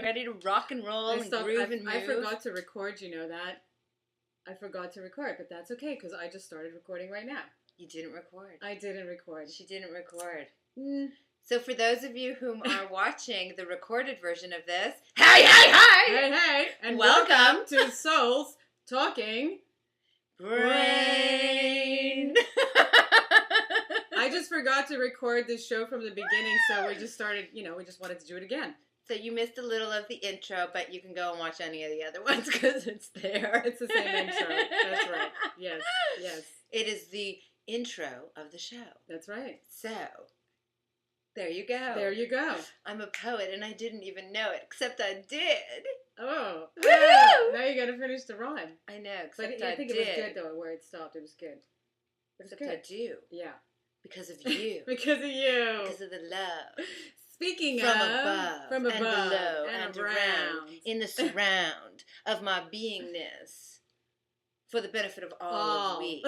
Ready to rock and roll and groove and move. I forgot to record, you know that. I forgot to record, but that's okay because I just started recording right now. You didn't record. I didn't record. She didn't record. Mm. So for those of you who are watching the recorded version of this, hey, and welcome to Souls Talking Brain. I just forgot to record this show from the beginning, so we just started, we just wanted to do it again. So you missed a little of the intro, but you can go and watch any of the other ones because it's there. It's the same intro. That's right. Yes. It is the intro of the show. That's right. So, there you go. There you go. I'm a poet and I didn't even know it, except I did. Oh. Woo! Now you gotta finish the rhyme. I know, except but I think it was good though, where it stopped. It was good. Except I do. Yeah. Because of you. Because of you. Because of the love. Speaking from of, above, and below, and around, in the surround of my beingness, for the benefit of all of we.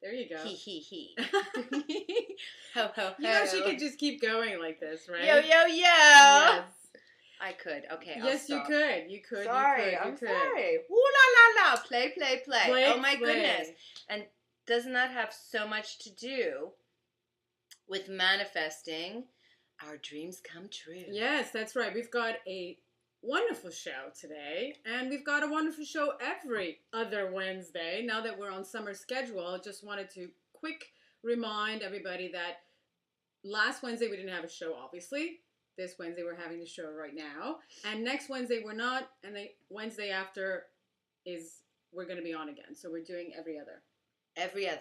There you go. He. Ho, ho, ho. You know, she could just keep going like this, right? Yo. Yes. I could. Okay, yes, I'll stop. You could. Sorry, I'm sorry. Ooh la. Play. Oh my goodness. And doesn't that have so much to do with manifesting our dreams come true? Yes, that's right. We've got a wonderful show today, and we've got a wonderful show every other Wednesday. Now that we're on summer schedule, I just wanted to quick remind everybody that last Wednesday we didn't have a show, obviously. This Wednesday we're having the show right now, and next Wednesday we're not, and the Wednesday after we're going to be on again. So we're doing every other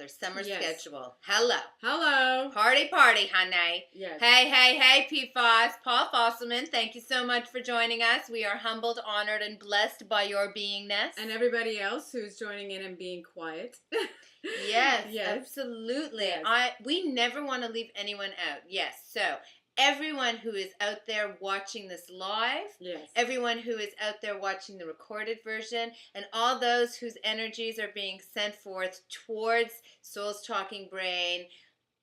summer schedule. Hello. Party, honey. Yes. Hey, PFOS. Paul Fosselman, thank you so much for joining us. We are humbled, honored, and blessed by your beingness. And everybody else who's joining in and being quiet. Yes, absolutely. Yes. We never want to leave anyone out. Yes, so everyone who is out there watching this live, everyone who is out there watching the recorded version, and all those whose energies are being sent forth towards Souls Talking Brain,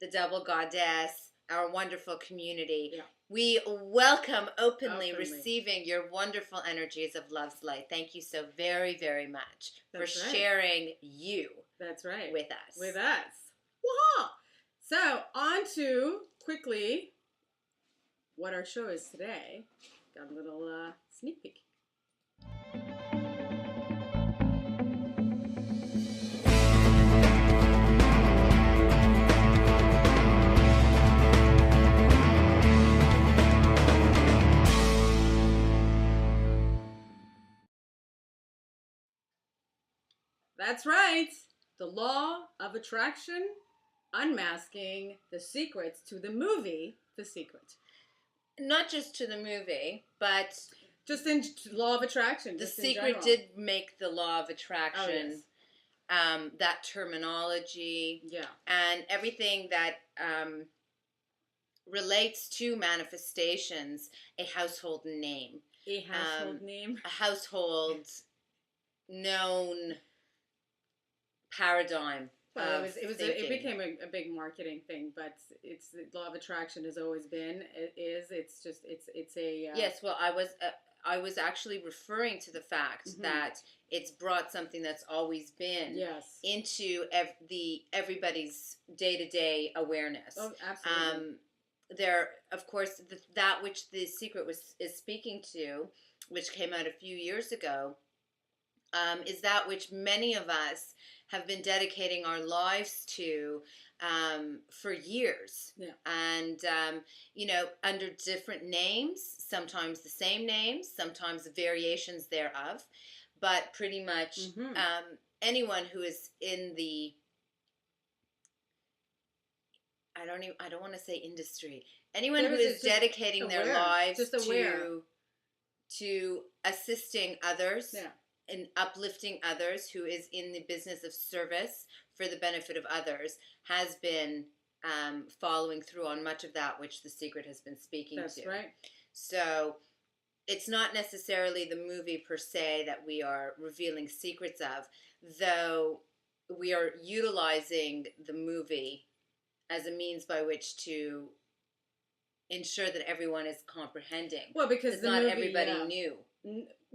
the Double Goddess, our wonderful community. Yeah. We welcome openly receiving your wonderful energies of love's light. Thank you so very, very much for sharing you. That's right. With us. Wah-ha! So, on to, quickly, what our show is today. Got a little sneak peek. That's right. The law of attraction, unmasking the secrets to the movie, The Secret. Not just to the movie, but just in law of attraction. The Secret did make the law of attraction, that terminology, and everything that relates to manifestations, a household name. A household name? A household known paradigm. Well, it became a big marketing thing, but it's the law of attraction has always been. It's a yes. Well, I was actually referring to the fact that it's brought something that's always been into everybody's day-to-day awareness. Oh, absolutely. There, of course, that which The Secret is speaking to, which came out a few years ago, is that which many of us have been dedicating our lives to for years. Yeah. And, under different names, sometimes the same names, sometimes variations thereof, but pretty much anyone who is in the, I don't want to say industry, anyone who is dedicating their lives to assisting others. Yeah. And uplifting others, who is in the business of service for the benefit of others, has been following through on much of that which The Secret has been speaking to. That's right. So it's not necessarily the movie per se that we are revealing secrets of, though we are utilizing the movie as a means by which to ensure that everyone is comprehending. Well, because the not movie, everybody knew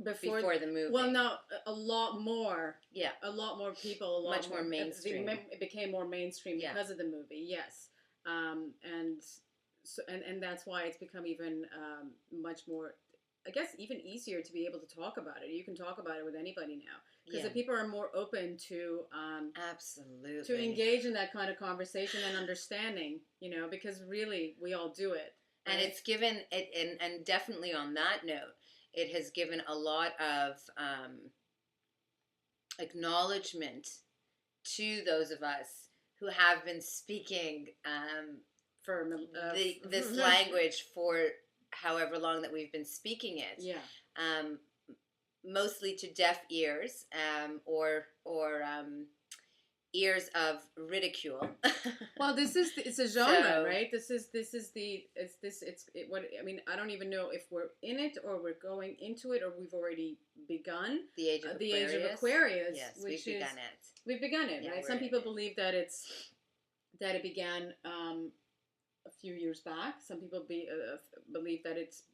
before the movie. Well, no, a lot more. Yeah. A lot more people. Much more mainstream. It became more mainstream because of the movie. Yes. And that's why it's become even much more, I guess, even easier to be able to talk about it. You can talk about it with anybody now because the people are more open to absolutely to engage in that kind of conversation and understanding. Because really we all do it, right? And it's given it, and definitely on that note, it has given a lot of acknowledgement to those of us who have been speaking for this language for however long that we've been speaking it. Yeah. Mostly to deaf ears, or ears of ridicule. Well, it's a genre, right? I don't even know if we're in it or we're going into it or we've already begun the age of Aquarius. Yes, we've begun it. We've begun it, right? Some people believe that it began a few years back. Some people believe that it's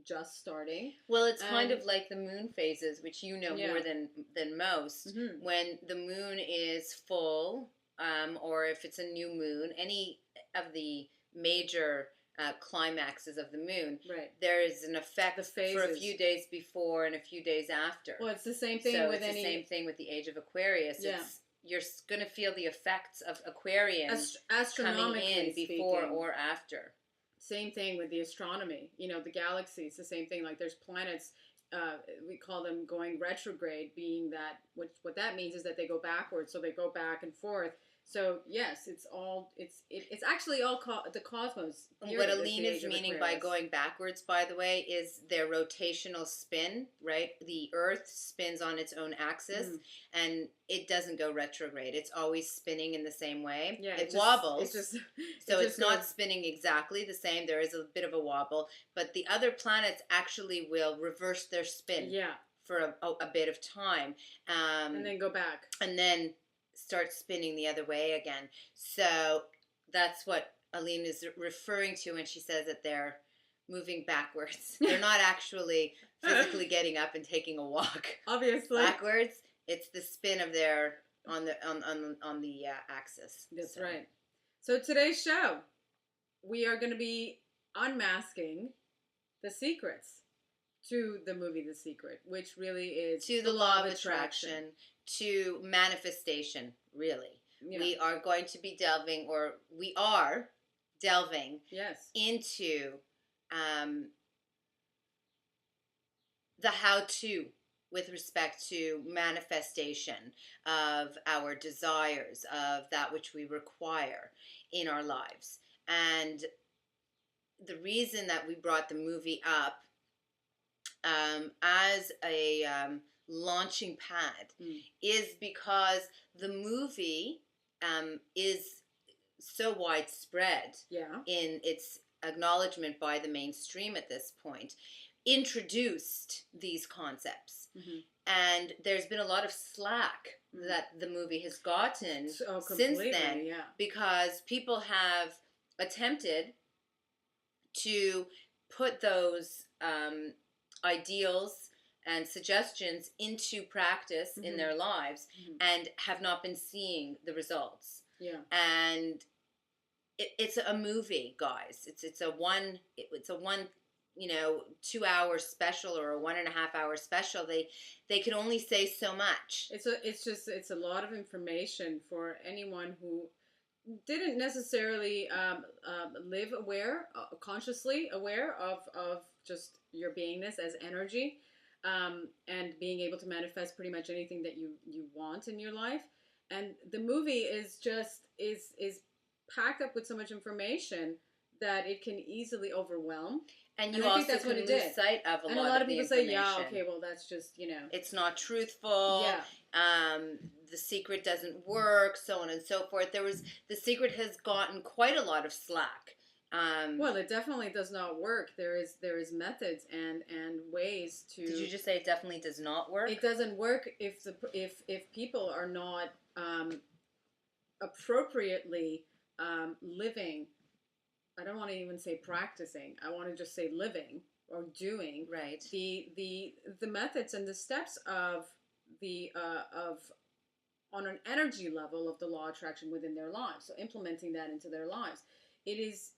just starting. Well, it's kind of like the moon phases, which more than most. Mm-hmm. When the moon is full, or if it's a new moon, any of the major climaxes of the moon, right? There is an effect for a few days before and a few days after. Well, it's the same thing with the same thing with the age of Aquarius. Yeah. You're going to feel the effects of Aquarian astronomically coming in before or after. Same thing with the astronomy. The galaxies, the same thing. Like there's planets, we call them going retrograde, being that what that means is that they go backwards, so they go back and forth. So yes, it's actually all the cosmos. What Aline is meaning by going backwards, by the way, is their rotational spin, right? The Earth spins on its own axis, and it doesn't go retrograde. It's always spinning in the same way. Yeah, it wobbles. So it's not spinning exactly the same. There is a bit of a wobble, but the other planets actually will reverse their spin. Yeah. For a bit of time, and then go back, and then start spinning the other way again. So that's what Aline is referring to when she says that they're moving backwards. They're not actually physically getting up and taking a walk. Obviously, backwards. It's the spin of their on the axis. That's right. So today's show, we are going to be unmasking the secrets to the movie The Secret, which really is to the law of attraction, to manifestation, really. Yeah. We are going to be delving, or we are delving into the how-to with respect to manifestation of our desires, of that which we require in our lives. And the reason that we brought the movie up as a launching pad is because the movie is so widespread in its acknowledgement by the mainstream at this point, introduced these concepts. And there's been a lot of slack that the movie has gotten since then, because people have attempted to put those ideals and suggestions into practice in their lives and have not been seeing the results. Yeah. And it's a movie, guys. It's a one 2-hour special or a 1.5-hour special. They can only say so much. It's a lot of information for anyone who didn't necessarily live consciously aware of just your beingness as energy, and being able to manifest pretty much anything that you want in your life. And the movie is packed up with so much information that it can easily overwhelm. And you also can lose sight of a lot of the information. And a lot of people say, yeah, okay, well, that's just, it's not truthful. Yeah. The Secret doesn't work, so on and so forth. The Secret has gotten quite a lot of slack. Well, it definitely does not work. There is methods and ways to. Did you just say it definitely does not work? It doesn't work if people are not appropriately living I don't want to even say practicing. I want to just say living or doing Right. the methods and the steps of the of on an energy level of the law of attraction within their lives. So implementing that into their lives. It is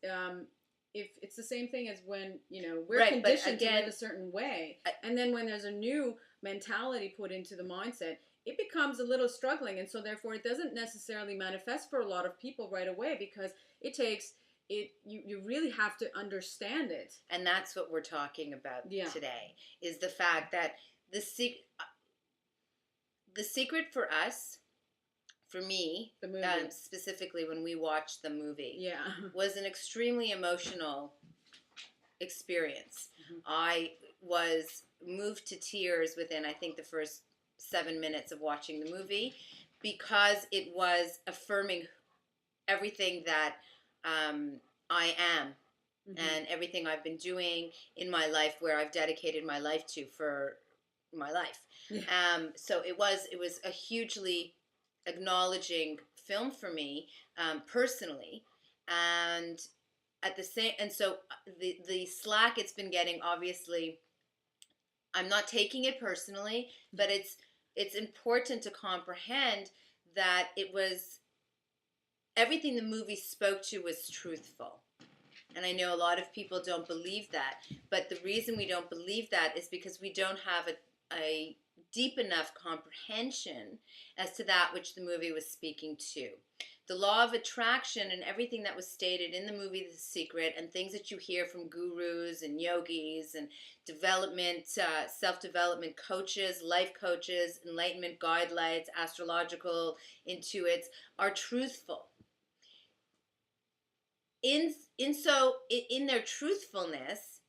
if it's the same thing as when, we're Right, but conditioned to again, live a certain way, and then when there's a new mentality put into the mindset, it becomes a little struggling, and so therefore it doesn't necessarily manifest for a lot of people right away, because it takes it you really have to understand it. And that's what we're talking about today, is the fact that the secret for us, for me, the movie, specifically when we watched the movie, yeah, was an extremely emotional experience. Mm-hmm. I was moved to tears within, I think, the first 7 minutes of watching the movie, because it was affirming everything that I am, Mm-hmm. and everything I've been doing in my life, where I've dedicated my life to for my life. Yeah. So it was a hugely acknowledging film for me, personally, and at the same, and so the slack it's been getting, obviously, I'm not taking it personally, but it's important to comprehend that it was everything the movie spoke to was truthful. And I know a lot of people don't believe that, but the reason we don't believe that is because we don't have a deep enough comprehension as to that which the movie was speaking to. The law of attraction and everything that was stated in the movie The Secret, and things that you hear from gurus and yogis and development, self-development coaches, life coaches, enlightenment guidelines, astrological intuits, are truthful. In their truthfulness,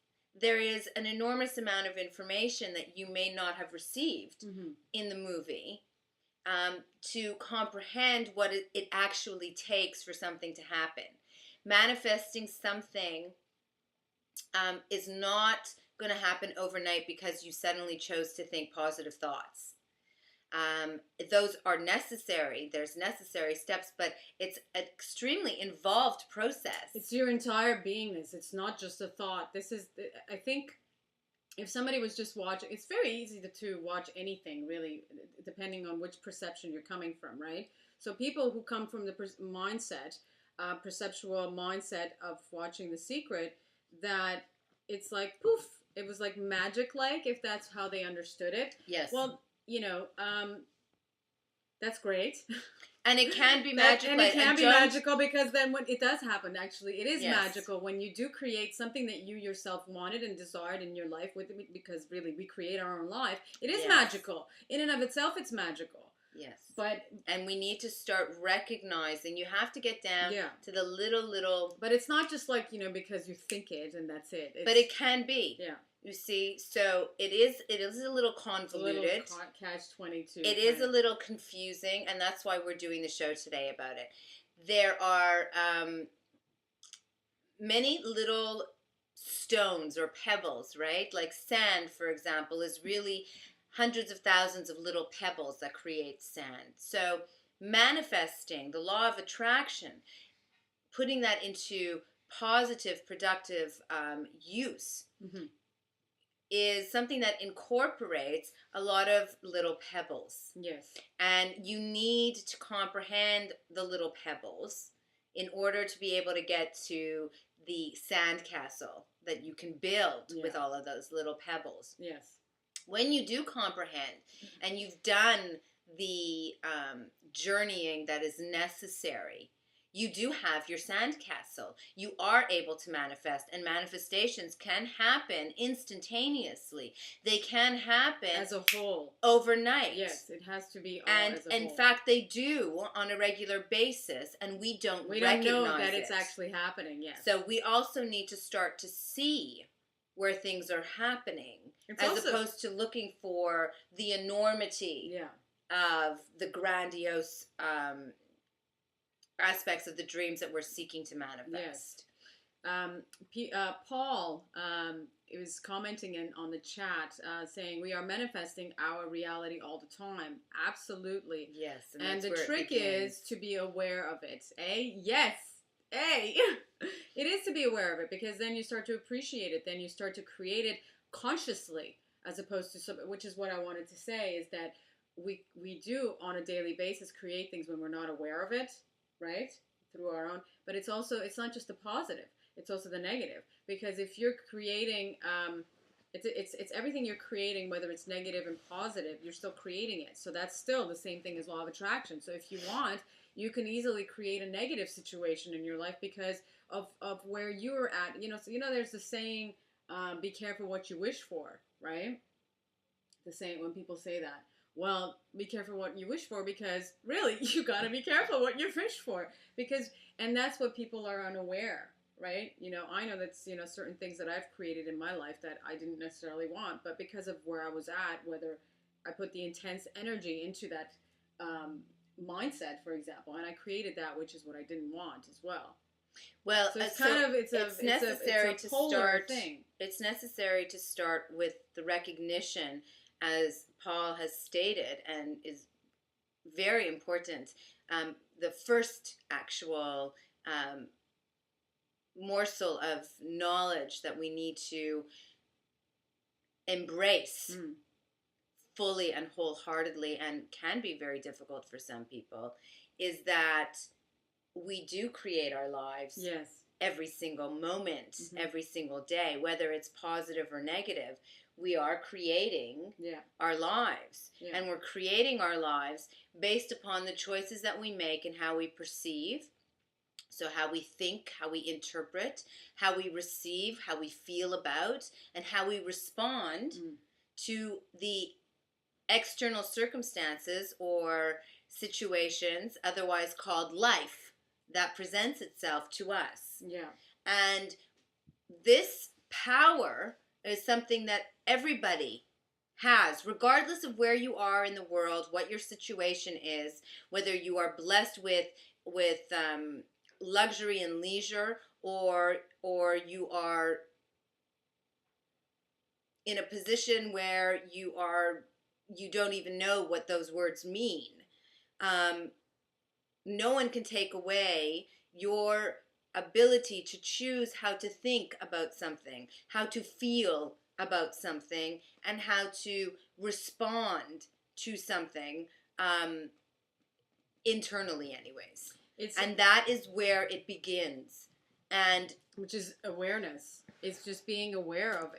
there is an enormous amount of information that you may not have received Mm-hmm. in the movie, to comprehend what it actually takes for something to happen. Manifesting something is not going to happen overnight because you suddenly chose to think positive thoughts. Those are necessary. There's necessary steps, but it's an extremely involved process. It's your entire beingness. It's not just a thought. I think, if somebody was just watching, it's very easy to watch anything, really, depending on which perception you're coming from, right? So people who come from the perceptual mindset of watching The Secret, that it's like, poof, it was like magic-like, if that's how they understood it. Yes. Well, that's great. And it can be magical. And it can be magical, because then when it does happen, actually, it is magical when you do create something that you yourself wanted and desired in your life, because really we create our own life. It is magical. In and of itself, it's magical. Yes. And we need to start recognizing, you have to get down to the little... But it's not just like, because you think it and that's it. But it can be. Yeah. You see, so it is a little convoluted. It's a little catch-22. It is a little confusing, and that's why we're doing the show today about it. There are many little stones or pebbles, right? Like sand, for example, is really hundreds of thousands of little pebbles that create sand. So manifesting the law of attraction, putting that into positive, productive use, mm-hmm. is something that incorporates a lot of little pebbles. Yes. And you need to comprehend the little pebbles in order to be able to get to the sandcastle that you can build with all of those little pebbles. Yes. When you do comprehend and you've done the journeying that is necessary, you do have your sandcastle. You are able to manifest, and manifestations can happen instantaneously. They can happen as a whole, overnight. Yes, it has to be all and as a whole. In fact, they do on a regular basis, and we don't know that it's actually happening. Yes. So we also need to start to see where things are happening, opposed to looking for the enormity of the grandiose aspects of the dreams that we're seeking to manifest. Yes. Paul was commenting on the chat, saying we are manifesting our reality all the time. Absolutely. Yes. And the trick is to be aware of it. Yes. Hey, it is to be aware of it, because then you start to appreciate it. Then you start to create it consciously, as opposed to which is what I wanted to say, is that we do on a daily basis create things when we're not aware of it, right? Through our own, but it's not just the positive, it's also the negative, because if you're creating, it's everything you're creating, whether it's negative and positive, you're still creating it. So that's still the same thing as law of attraction. So if you want, you can easily create a negative situation in your life because of where you're at. So there's the saying, be careful what you wish for, right? The saying, when people say that, well, be careful what you wish for, because really, you got to be careful what you wish for, and that's what people are unaware, right? I know that's, certain things that I've created in my life that I didn't necessarily want, but because of where I was at, whether I put the intense energy into that mindset, for example, and I created that, which is what I didn't want as well. Well, so it's necessary to start. It's necessary to start with the recognition, as Paul has stated, and is very important. The first actual morsel of knowledge that we need to embrace fully and wholeheartedly, and can be very difficult for some people, is that we do create our lives. Yes. Every single moment, every single day, whether it's positive or negative, we are creating our lives. Yeah. And we're creating our lives based upon the choices that we make and how we perceive. So how we think, how we interpret, how we receive, how we feel about, and how we respond to the external circumstances or situations, otherwise called life, that presents itself to us. Yeah. And this power is something that everybody has, regardless of where you are in the world, what your situation is, whether you are blessed with luxury and leisure, or you are in a position where you don't even know what those words mean. No one can take away your ability to choose how to think about something, how to feel about something, and how to respond to something, internally anyways. And that is where it begins. And which is awareness. It's just being aware of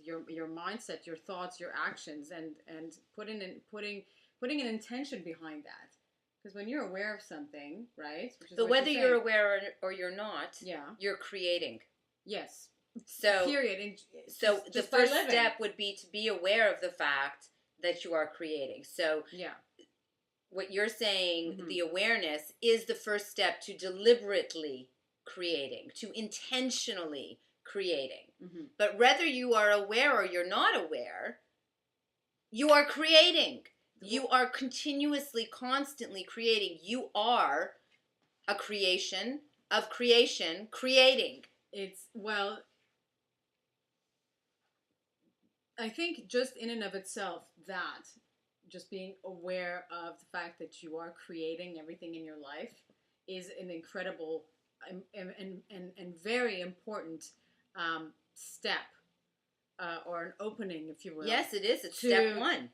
your mindset, your thoughts, your actions, and putting an intention behind that. Because when you're aware of something, right? But whether you're aware or you're not, you're creating. Yes. So, period. And so the first step would be to be aware of the fact that you are creating. So what you're saying, the awareness, is the first step to deliberately creating, to intentionally creating. But whether you are aware or you're not aware, you are creating. You are continuously, constantly creating. You are a creation of creation, creating. I think just in and of itself, that just being aware of the fact that you are creating everything in your life is an incredible and very important step. Or an opening, if you will. Yes, it is. It's step one.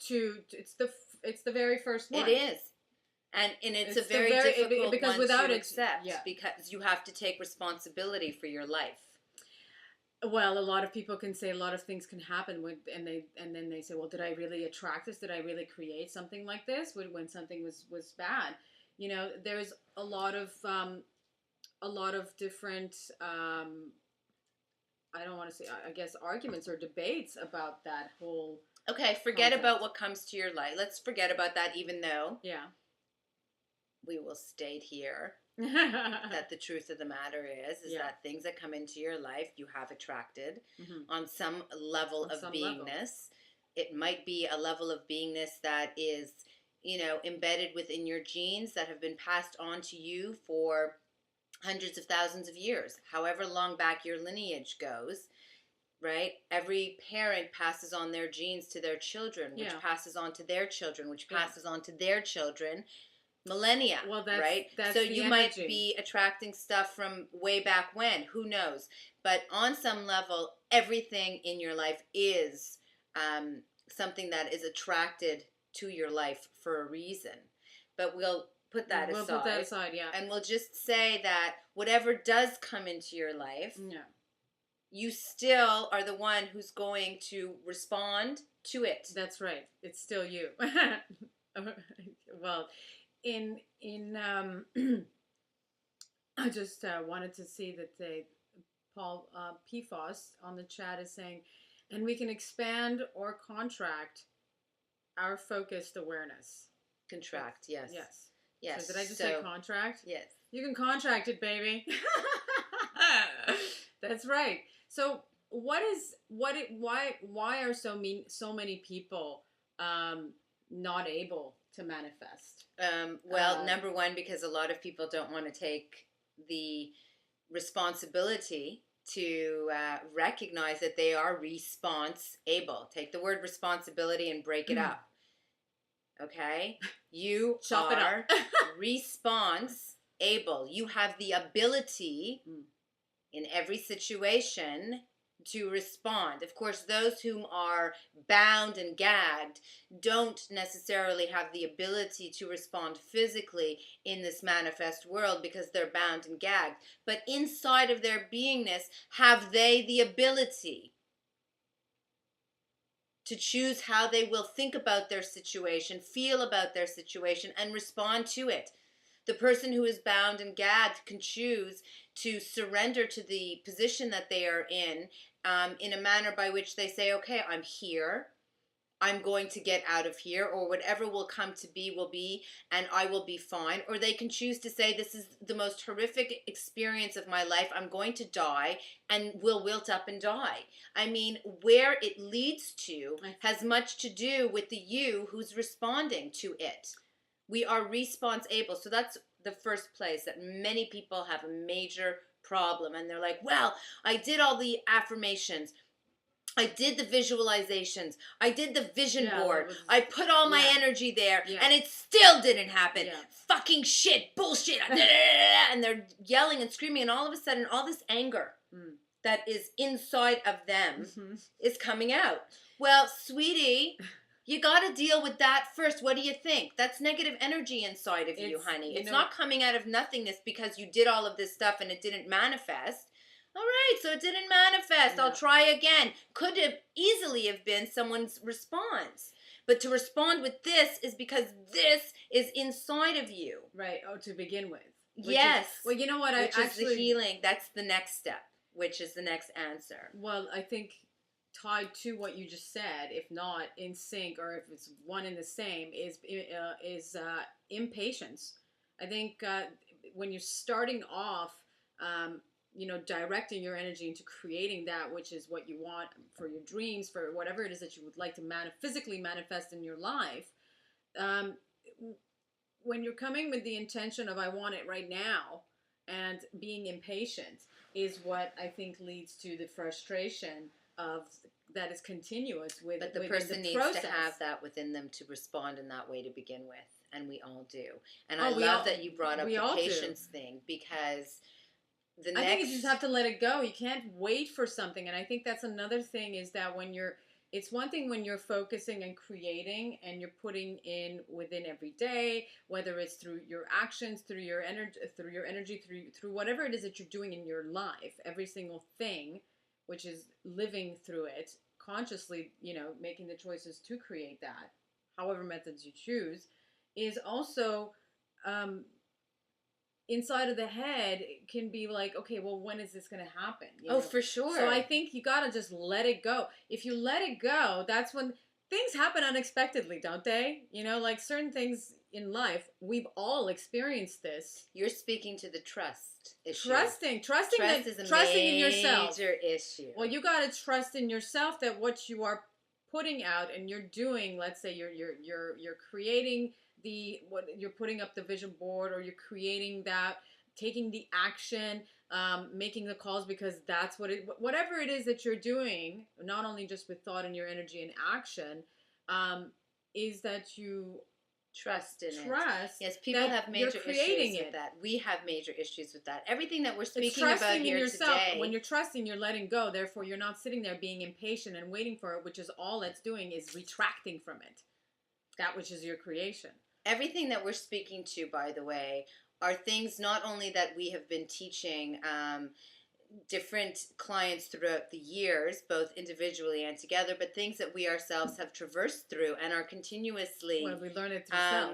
It's the very first one. It is. And it's a very difficult because one without to accept, because you have to take responsibility for your life. Well, a lot of people can say a lot of things can happen and then they say, well, did I really attract this? Did I really create something like this when something was bad? There's a lot of different I don't want to say, I guess, arguments or debates about that whole. Okay, forget about what comes to your life. Let's forget about that, even though we will state here that the truth of the matter is that things that come into your life you have attracted on some level of beingness. It might be a level of beingness that is, embedded within your genes that have been passed on to you for hundreds of thousands of years, however long back your lineage goes, right? Every parent passes on their genes to their children, which passes on to their children, which passes on to their children, millennia, Well, right? that's so the you energy. might be attracting stuff from way back when, who knows? But on some level, everything in your life is something that is attracted to your life for a reason. But we'll put that We'll aside. put that aside, yeah. And we'll just say that whatever does come into your life, Yeah. you still are the one who's going to respond to it. That's right. It's still you. Well, in I just wanted to see that Paul PFOS on the chat is saying, and we can expand or contract our focused awareness. Contract, yes. Yes. Yes. So did I just say contract? Yes. You can contract it, baby. That's right. So why are so many people not able to manifest? Well, number one, because a lot of people don't want to take the responsibility to recognize that they are response-able. Take the word responsibility and break it up. Okay? You Chop it are up. response-able. You have the ability in every situation to respond. Of course, those whom are bound and gagged don't necessarily have the ability to respond physically in this manifest world because they're bound and gagged. But inside of their beingness, have they the ability to choose how they will think about their situation, feel about their situation, and respond to it? The person who is bound and gagged can choose to surrender to the position that they are in a manner by which they say, okay, I'm here, I'm going to get out of here, or whatever will come to be will be, and I will be fine. Or they can choose to say, this is the most horrific experience of my life, I'm going to die, and will wilt up and die. I mean, where it leads to has much to do with the you who's responding to it. We are response-able. So that's the first place that many people have a major problem. And they're like, well, I did all the affirmations. I did the visualizations. I did the vision board. I put all my energy there. And it still didn't happen. Fucking shit. Bullshit. And they're yelling and screaming. And all of a sudden, all this anger that is inside of them is coming out. Well, sweetie, you got to deal with that first. What do you think? That's negative energy inside of you, honey. It's not coming out of nothingness because you did all of this stuff and it didn't manifest. All right, so it didn't manifest. I'll try again. Could have easily have been someone's response. But to respond with this is because this is inside of you. Right, to begin with. Yes. Well, you know what? Which is the healing. That's the next step, which is the next answer. Well, I think tied to what you just said, if not in sync or if it's one and the same, is impatience. I think when you're starting off, directing your energy into creating that which is what you want for your dreams, for whatever it is that you would like to physically manifest in your life, when you're coming with the intention of I want it right now and being impatient is what I think leads to the frustration of that is continuous with. But the person needs to have that within them to respond in that way to begin with, and we all do. And I love that you brought up the patience thing because I think you just have to let it go. You can't wait for something, and I think that's another thing is that it's one thing when you're focusing and creating and you're putting in within every day, whether it's through your actions, through your energy, through whatever it is that you're doing in your life, every single thing, which is living through it consciously, making the choices to create that, however methods you choose, is also inside of the head can be like, okay, well, when is this going to happen? For sure. So I think you got to just let it go. If you let it go, that's when things happen unexpectedly, don't they? Like certain things in life, we've all experienced this. You're speaking to the trust issue. Trusting in yourself. Major issue. Well, you got to trust in yourself that what you are putting out and you're doing, let's say you're creating what you're putting up the vision board, or you're creating that, taking the action, making the calls, because that's whatever it is that you're doing, not only just with thought and your energy and action, is that you trust in it. Trust. Yes, people that have major you're creating issues it. with that. We have major issues with that. Everything that we're It's speaking trusting about in here yourself. today. When you're trusting, you're letting go. Therefore, you're not sitting there being impatient and waiting for it, which is all it's doing is retracting from it. That which is your creation. Everything that we're speaking to, by the way, are things not only that we have been teaching different clients throughout the years, both individually and together, but things that we ourselves have traversed through and are continuously Well, we learn it through self.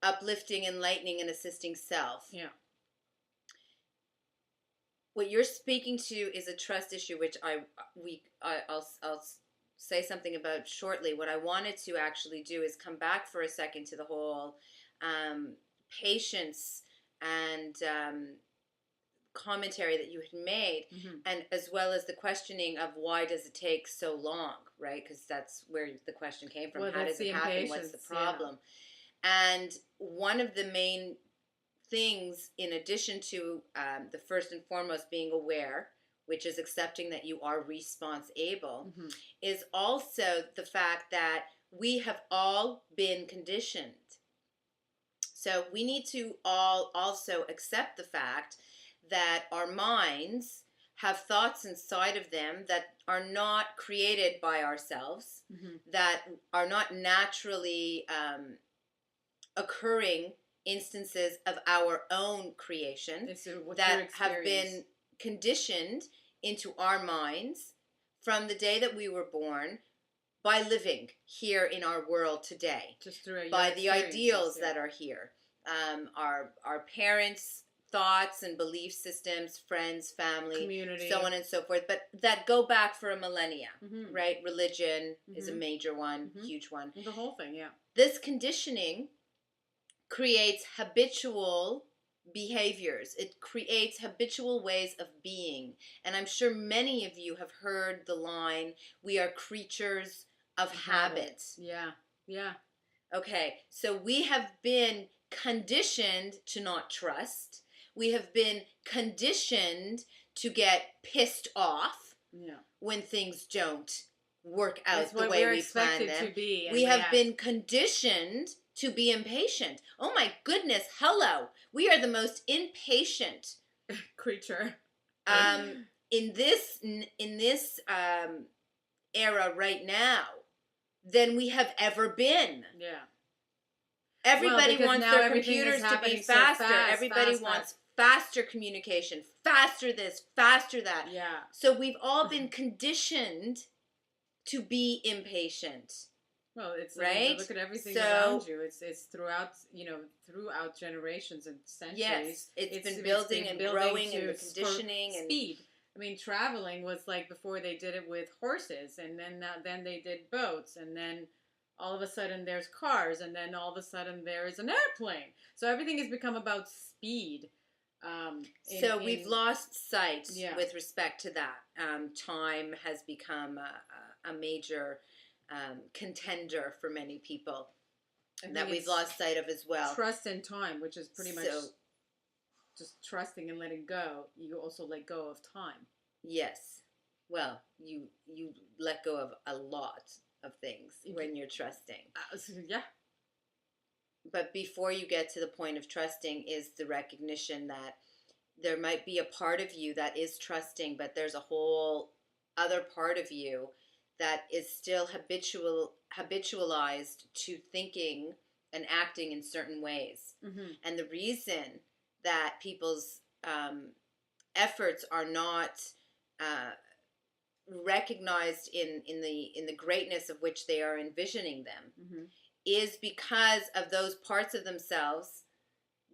Uplifting, enlightening, and assisting self. Yeah. What you're speaking to is a trust issue, which I'll say something about shortly. What I wanted to actually do is come back for a second to the whole patience and commentary that you had made, and as well as the questioning of why does it take so long, right? Because that's where the question came from. Well, how does it happen? What's the problem? Yeah. And one of the main things, in addition to the first and foremost being aware, which is accepting that you are response-able, is also the fact that we have all been conditioned. So we need to all also accept the fact that our minds have thoughts inside of them that are not created by ourselves, that are not naturally occurring instances of our own creation, that have been conditioned into our minds from the day that we were born by living here in our world today, just through by the ideals that are here, our parents' thoughts and belief systems, friends, family, community, so on and so forth, but that go back for a millennia, right? Religion is a major one, huge one. The whole thing, yeah. This conditioning creates habitual behaviors. It creates habitual ways of being. And I'm sure many of you have heard the line, we are creatures of habit. Yeah, yeah. Okay, so we have been conditioned to not trust. We have been conditioned to get pissed off when things don't work out the way we plan them. We have been conditioned to be impatient. Oh my goodness, hello. We are the most impatient creature in this era right now than we have ever been. Yeah. Everybody wants their computers to be faster. Everybody wants faster communication, faster this, faster that. Yeah. So we've all been conditioned to be impatient. Well, it's right. Look at everything around you. It's throughout generations and centuries. Yes, it's been building and growing and the conditioning and speed. I mean, traveling was like before they did it with horses, and then they did boats, and then all of a sudden there's cars, and then all of a sudden there is an airplane. So everything has become about speed. So we've lost sight with respect to that. Time has become a major contender for many people that we've lost sight of as well. Trust and time, which is pretty much just trusting and letting go. You also let go of time. Yes. Well, you let go of a lot of things when you're trusting. Yeah. But before you get to the point of trusting is the recognition that there might be a part of you that is trusting, but there's a whole other part of you that is still habitualized to thinking and acting in certain ways. And the reason that people's efforts are not recognized in the greatness of which they are envisioning them is because of those parts of themselves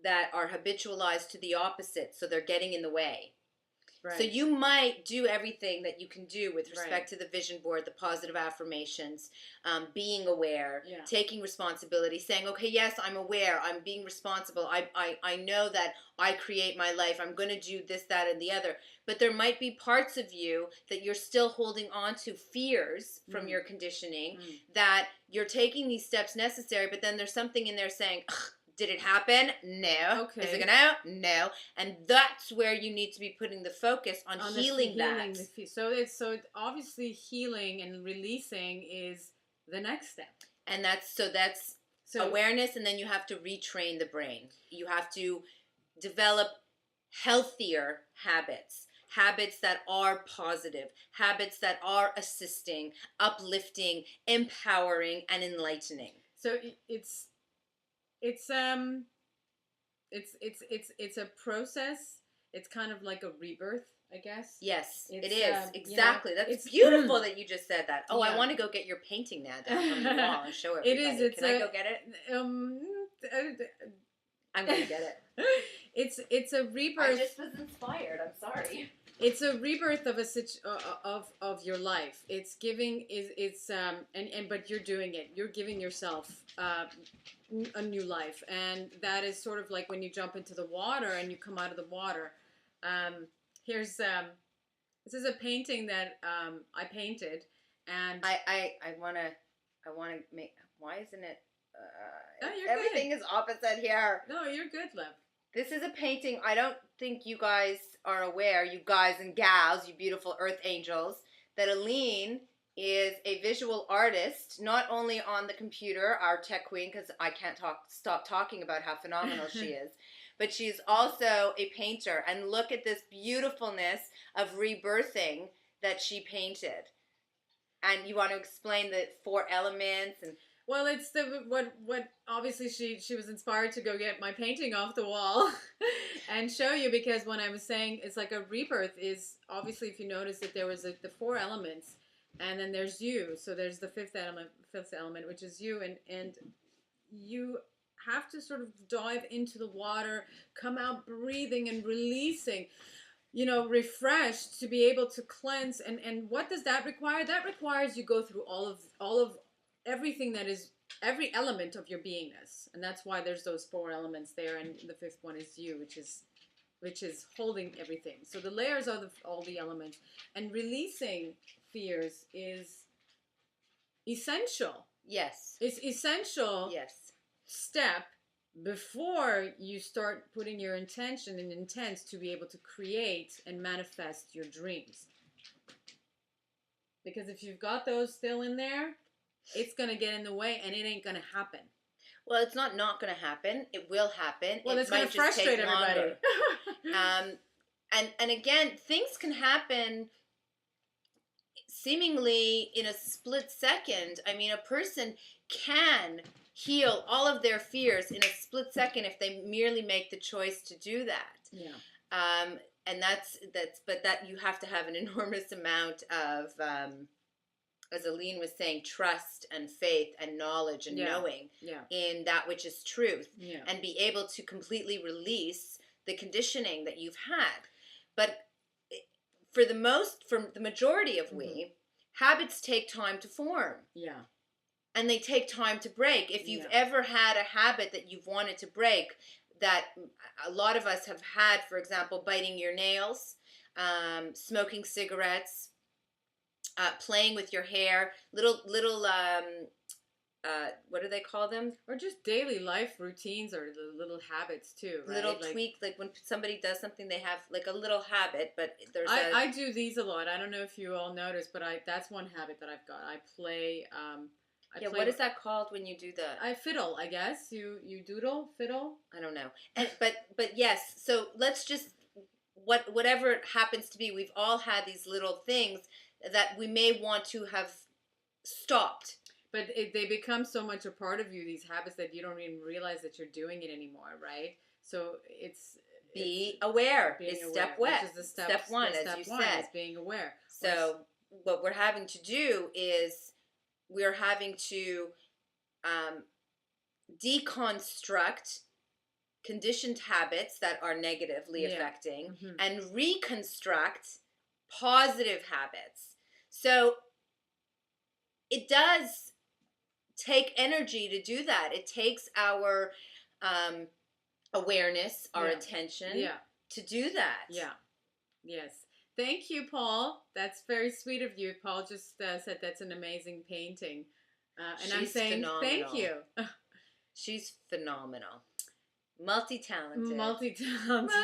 that are habitualized to the opposite, so they're getting in the way. Right. So you might do everything that you can do with respect to the vision board, the positive affirmations, being aware, taking responsibility, saying, okay, yes, I'm aware, I'm being responsible, I know that I create my life, I'm going to do this, that, and the other. But there might be parts of you that you're still holding on to, fears from your conditioning, that you're taking these steps necessary, but then there's something in there saying, did it happen? No. Okay. Is it gonna? No. And that's where you need to be putting the focus on healing that. So obviously healing and releasing is the next step. And that's awareness, and then you have to retrain the brain. You have to develop healthier habits that are positive, habits that are assisting, uplifting, empowering, and enlightening. So it's a process. It's kind of like a rebirth, I guess. Yes, it's, it is. Exactly. That's it's beautiful that you just said that. Oh, yeah. I want to go get your painting now down from the wall and show everybody. It is. Can I go get it? I'm going to get it. It's a rebirth. I just was inspired. I'm sorry. It's a rebirth of of your life. It's giving but you're doing it. You're giving yourself a new life, and that is sort of like when you jump into the water and you come out of the water. Here's this is a painting that I painted, and I want to make. Why isn't it? No, you're everything good. Is opposite here. No, you're good, love. This is a painting. I don't think you guys are aware, you guys and gals, you beautiful earth angels, that Aline is a visual artist, not only on the computer, our tech queen, because I can't stop talking about how phenomenal she is, but she's also a painter. And look at this beautifulness of rebirthing that she painted. And you want to explain the 4 elements and... Well, it's what obviously she was inspired to go get my painting off the wall and show you, because when I was saying it's like a rebirth is obviously, if you notice that there was the 4 elements, and then there's you, so there's the fifth element, which is you, and you have to sort of dive into the water, come out breathing and releasing, refreshed, to be able to cleanse. And what does that require? That requires you go through all of everything that is every element of your beingness, and that's why there's those 4 elements there, and the 5th one is you, which is holding everything. So the layers are all the elements, and releasing fears is essential. Yes, it's essential. Yes, step before you start putting your intention and intent to be able to create and manifest your dreams. Because if you've got those still in there, it's going to get in the way, and it ain't going to happen. Well, it's not going to happen. It will happen. Well, it's going to frustrate everybody. And again, things can happen seemingly in a split second. I mean, a person can heal all of their fears in a split second if they merely make the choice to do that. Yeah. And but that you have to have an enormous amount of, as Aline was saying, trust and faith and knowledge and knowing in that which is truth, and be able to completely release the conditioning that you've had. But for the majority of we, habits take time to form. Yeah. And they take time to break. If you've ever had a habit that you've wanted to break, that a lot of us have had, for example, biting your nails, smoking cigarettes, playing with your hair, little what do they call them? Or just daily life routines, or the little habits too, right? Little tweak, like when somebody does something, they have like a little habit, but there's I do these a lot. I don't know if you all notice, but that's one habit that I've got. I play... what is that called when you do the... I fiddle, I guess. You fiddle? I don't know. But yes, so let's just... Whatever it happens to be, we've all had these little things that we may want to have stopped. But they become so much a part of you, these habits, that you don't even realize that you're doing it anymore, right? So be aware. Is step one. Step one, as you said. Is being aware. So what we're having to do is we're having to deconstruct conditioned habits that are negatively affecting and reconstruct positive habits. So it does take energy to do that. It takes our awareness, our attention to do that. Yeah. Yes. Thank you, Paul. That's very sweet of you. Paul just said that's an amazing painting. And She's I'm saying phenomenal. Thank you. She's phenomenal. Multi-talented. Multi-talented.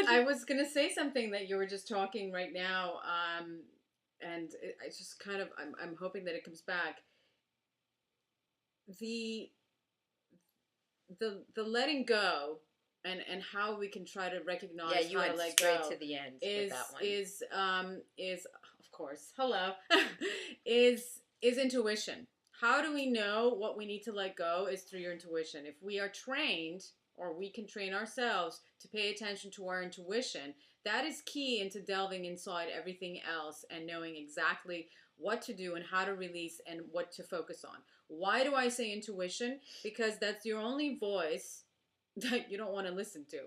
I was going to say something that you were just talking right now, and I just kind of, I'm hoping that it comes back. the the letting go and how we can try to recognize Yeah, you how went to let straight go to the end is with that one. is of course hello is intuition. How do we know what we need to let go? Is through your intuition. If we are trained, or we can train ourselves to pay attention to our intuition, that is key into delving inside everything else and knowing exactly what to do and how to release and what to focus on. Why do I say intuition? Because that's your only voice that you don't want to listen to.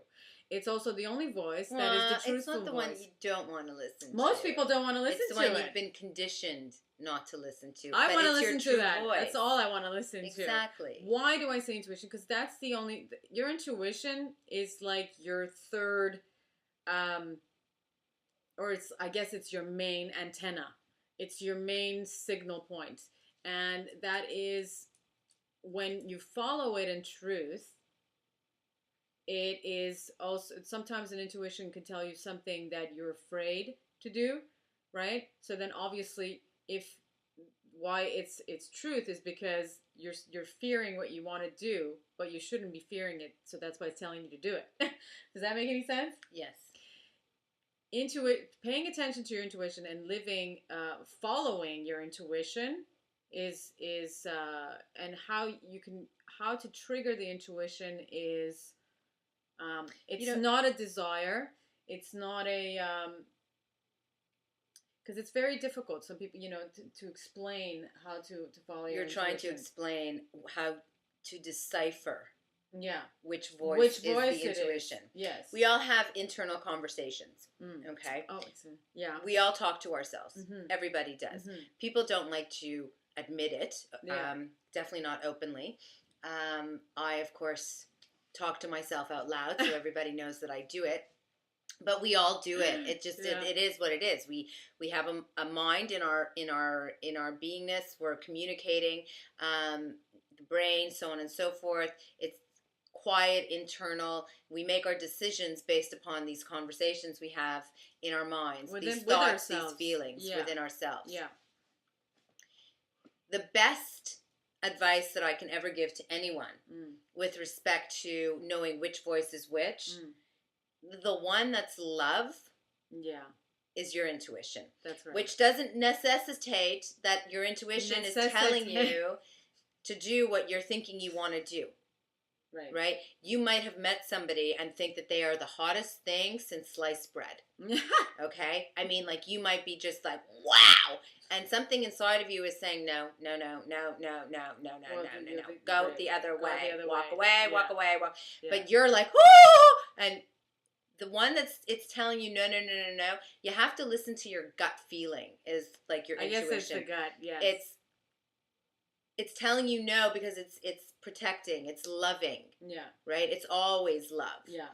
It's also the only voice that is the truthful it's not the voice. one you don't want to listen to. Most people don't want to listen it's the to one it. you've been conditioned not to listen to. I want to it's listen your to that. true voice. That's all I want to listen to. Exactly. Why do I say intuition? Because that's the only, your intuition is like your third, or it's, I guess it's your main antenna. It's your main signal point. And that is when you follow it in truth. It is also, sometimes an intuition can tell you something that you're afraid to do, right? So then obviously, if why it's truth is because you're fearing what you want to do, but you shouldn't be fearing it. So that's why it's telling you to do it. Does that make any sense? Yes. Paying attention to your intuition and living, following your intuition is and how to trigger the intuition is. It's not a desire. It's not a because it's very difficult. Some people, to explain how to follow your intuition. You're trying to explain how to decipher. Yeah. Which voice is the Is. intuition? Yes. We all have internal conversations. Okay. Oh, yeah. We all talk to ourselves. Mm-hmm. Everybody does. Mm-hmm. People don't like to admit it. Yeah. Definitely not openly. I, of course, talk to myself out loud, so everybody knows that I do it. But we all do it. It just it is what it is. We have a mind in our beingness. We're communicating, the brain, so on and so forth. It's quiet, internal. We make our decisions based upon these conversations we have in our minds, these thoughts, these feelings within ourselves. Yeah. The best advice that I can ever give to anyone with respect to knowing which voice is which, the one that's love is your intuition. That's right. Which doesn't necessitate that your intuition is telling you to do what you're thinking you want to do. Right? You might have met somebody and think that they are the hottest thing since sliced bread. Okay? I mean, like, you might be just like, wow! And something inside of you is saying, no. Go the other way. Walk away. Yeah. But you're like, whoo! And the one it's telling you, no. You have to listen to your gut feeling, is like your intuition. I guess it's the gut, yes. It's telling you no because it's protecting, it's loving. Yeah. Right? It's always love. Yeah.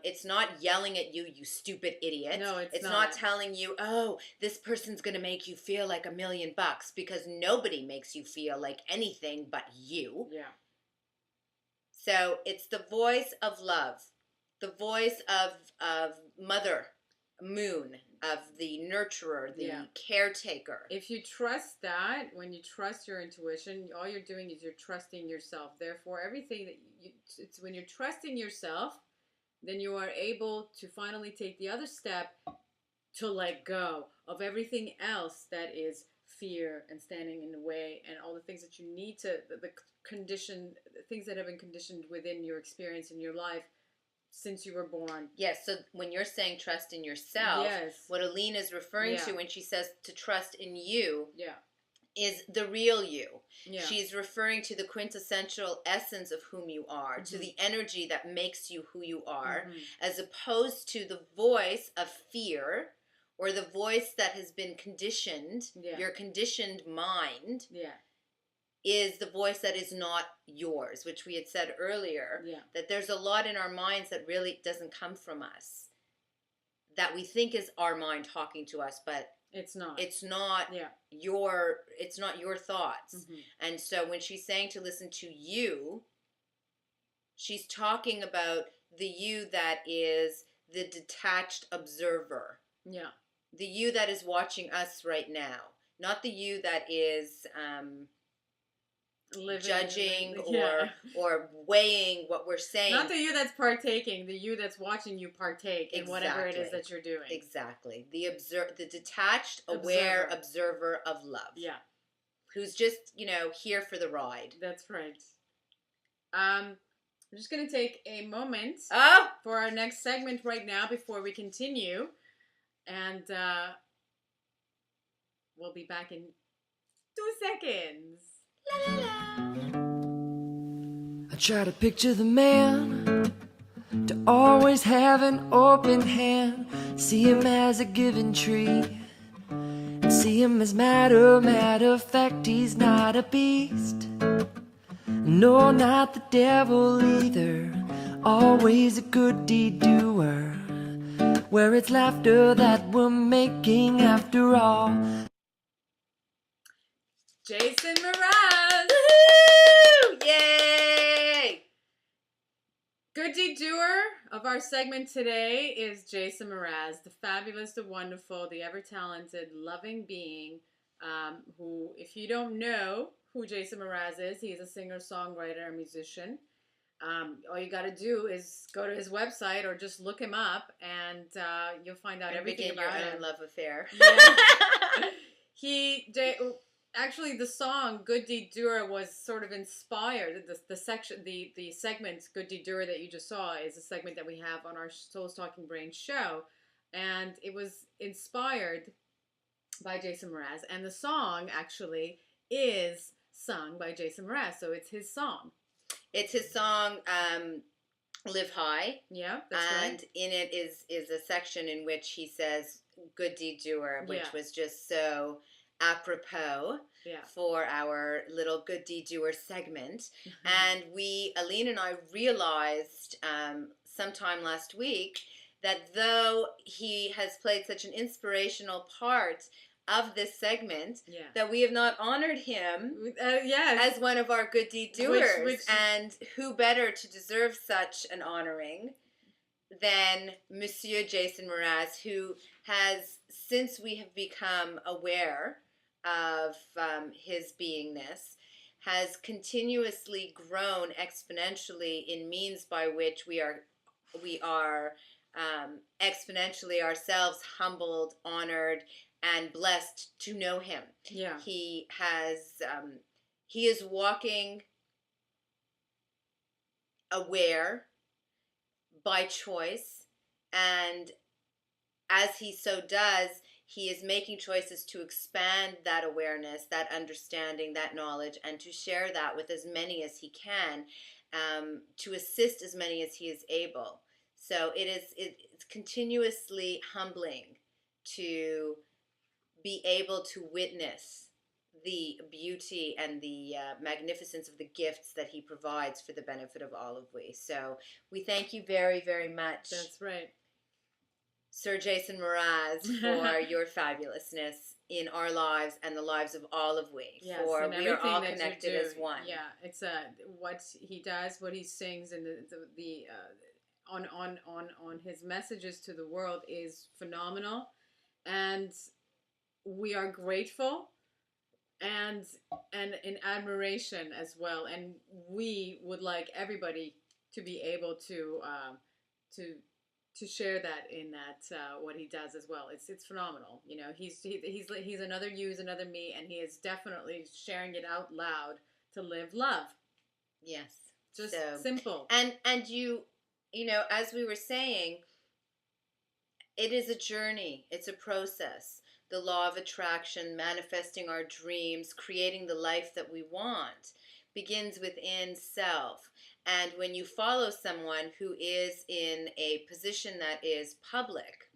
It's not yelling at you, you stupid idiot. No, it's not telling you, oh, this person's going to make you feel like $1 million, because nobody makes you feel like anything but you. Yeah. So it's the voice of love, the voice of Mother Moon, of the nurturer, the caretaker. If you trust that, when you trust your intuition, all you're doing is you're trusting yourself. Therefore, everything that it's when you're trusting yourself, then you are able to finally take the other step to let go of everything else that is fear and standing in the way and all the things that you need to, the things that have been conditioned within your experience in your life since you were born. Yes, so when you're saying trust in yourself, what Aline is referring to when she says to trust in you is the real you. Yeah. She's referring to the quintessential essence of whom you are, to the energy that makes you who you are, as opposed to the voice of fear or the voice that has been conditioned, your conditioned mind. Is the voice that is not yours, which we had said earlier, that there's a lot in our minds that really doesn't come from us, that we think is our mind talking to us, but it's not your thoughts. And so when she's saying to listen to you, she's talking about the you that is the detached observer. The you that is watching us right now, not the you that is judging yeah. or weighing what we're saying. Not the you that's partaking, the you that's watching you partake in whatever it is that you're doing. Exactly. The detached, aware observer of love. Yeah. Who's just, here for the ride. That's right. I'm just going to take a moment for our next segment right now before we continue. And we'll be back in 2 seconds. La, la, la. I try to picture the man, to always have an open hand, see him as a given tree, and see him as matter of fact. He's not a beast, no, not the devil either, always a good deed doer, where it's laughter that we're making after all. Jason Mraz! Woohoo! Yay! Good deed doer of our segment today is Jason Mraz, the fabulous, the wonderful, the ever-talented, loving being who, if you don't know who Jason Mraz is, he is a singer, songwriter, and musician. All you got to do is go to his website or just look him up, and you'll find out everything about your him. own love affair. Yeah. Actually, the song "Good Deed Doer" was sort of inspired. The segment "Good Deed Doer" that you just saw is a segment that we have on our Souls Talking Brain show, and it was inspired by Jason Mraz. And the song actually is sung by Jason Mraz, so it's his song. It's his song, "Live High." Yeah, that's and right. In it is a section in which he says "Good Deed Doer," which was just so apropos for our little Good Deed Doer segment. And Aline and I realized sometime last week that though he has played such an inspirational part of this segment, that we have not honored him as one of our Good Deed Doers. And who better to deserve such an honoring than Monsieur Jason Mraz, who has, since we have become aware of his beingness, has continuously grown exponentially in means by which we are exponentially ourselves humbled, honored, and blessed to know him. Yeah. He is walking aware by choice, and as he so does, he is making choices to expand that awareness, that understanding, that knowledge, and to share that with as many as he can, to assist as many as he is able. So it's continuously humbling to be able to witness the beauty and the magnificence of the gifts that he provides for the benefit of all of we. So we thank you very, very much. That's right. Sir Jason Mraz, for your fabulousness in our lives and the lives of all of we. Yes, for we are all connected as one. Yeah, it's what he does, what he sings, and on his messages to the world is phenomenal, and we are grateful and in admiration as well. And we would like everybody to be able to share that in that what he does as well. It's phenomenal. You know, he's another you, he's another me, and he is definitely sharing it out loud to live love. Yes, just so simple. And you know, as we were saying, it is a journey. It's a process. The law of attraction, manifesting our dreams, creating the life that we want, begins within self. And when you follow someone who is in a position that is public,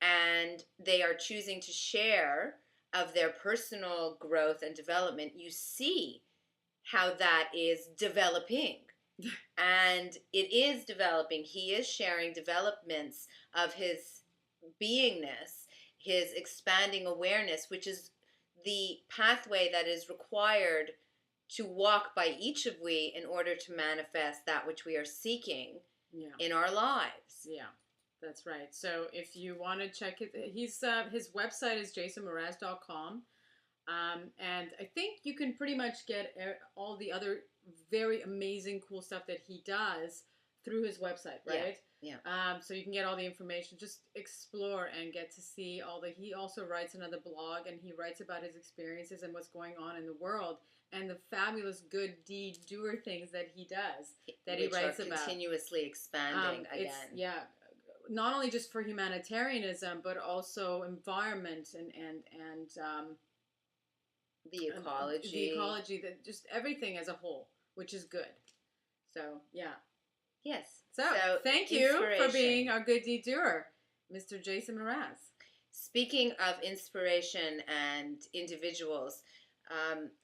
and they are choosing to share of their personal growth and development, you see how that is developing. And it is developing. He is sharing developments of his beingness, his expanding awareness, which is the pathway that is required to walk by each of we in order to manifest that which we are seeking in our lives. Yeah, that's right. So if you want to check it, his website is jasonmraz.com. And I think you can pretty much get all the other very amazing, cool stuff that he does through his website, right? Yeah. So you can get all the information, just explore and get to see all the. He also writes another blog, and he writes about his experiences and what's going on in the world, and the fabulous good deed doer things that he does, that he writes about. Continuously expanding again. Yeah. Not only just for humanitarianism, but also environment and the ecology, that just everything as a whole, which is good. So yeah. Yes. So thank you for being our good deed doer, Mr. Jason Mraz. Speaking of inspiration and individuals,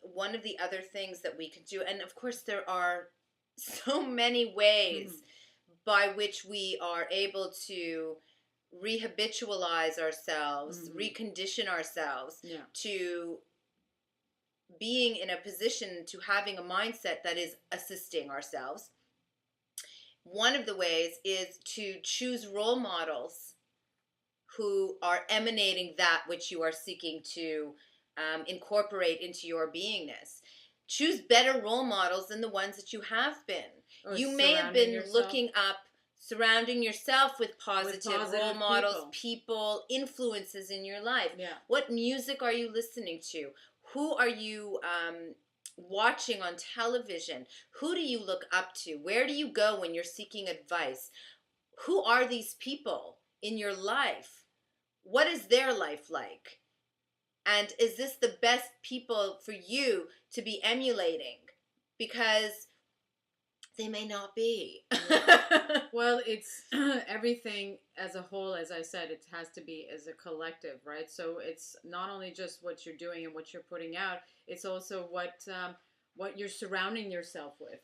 one of the other things that we can do, and of course there are so many ways by which we are able to rehabitualize ourselves, recondition ourselves to being in a position to having a mindset that is assisting ourselves. One of the ways is to choose role models who are emanating that which you are seeking to incorporate into your beingness. Choose better role models than the ones that you have been. Or you may have been looking up, surrounding yourself with positive role models, people, influences in your life. Yeah. What music are you listening to? Who are you watching on television? Who do you look up to? Where do you go when you're seeking advice? Who are these people in your life? What is their life like? And is this the best people for you to be emulating? Because they may not be. Well, it's everything as a whole. As I said, it has to be as a collective, right? So it's not only just what you're doing and what you're putting out. It's also what you're surrounding yourself with.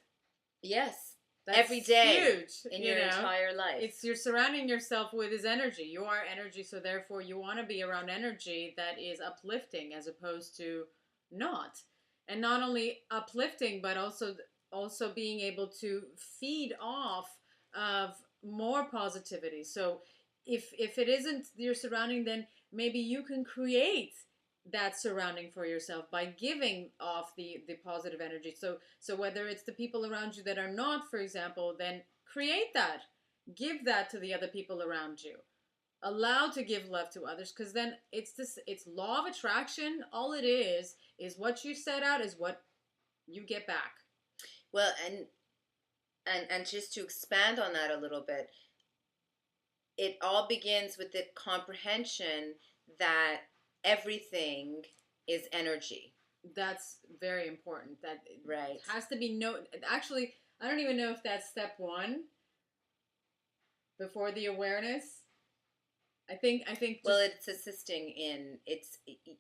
Yes. That's every day huge, in your entire life. It's you're surrounding yourself with his energy. You are energy, so therefore you want to be around energy that is uplifting as opposed to not. And not only uplifting, but also being able to feed off of more positivity. So if it isn't your surrounding, then maybe you can create that surrounding for yourself by giving off the positive energy. So whether it's the people around you that are not, for example, then create that. Give that to the other people around you. Allow to give love to others, because then it's law of attraction. All it is what you set out is what you get back. Well, and just to expand on that a little bit, it all begins with the comprehension that everything is energy. That's very important. That right. Has to be actually, I don't even know if that's step one before the awareness. I think well, it's assisting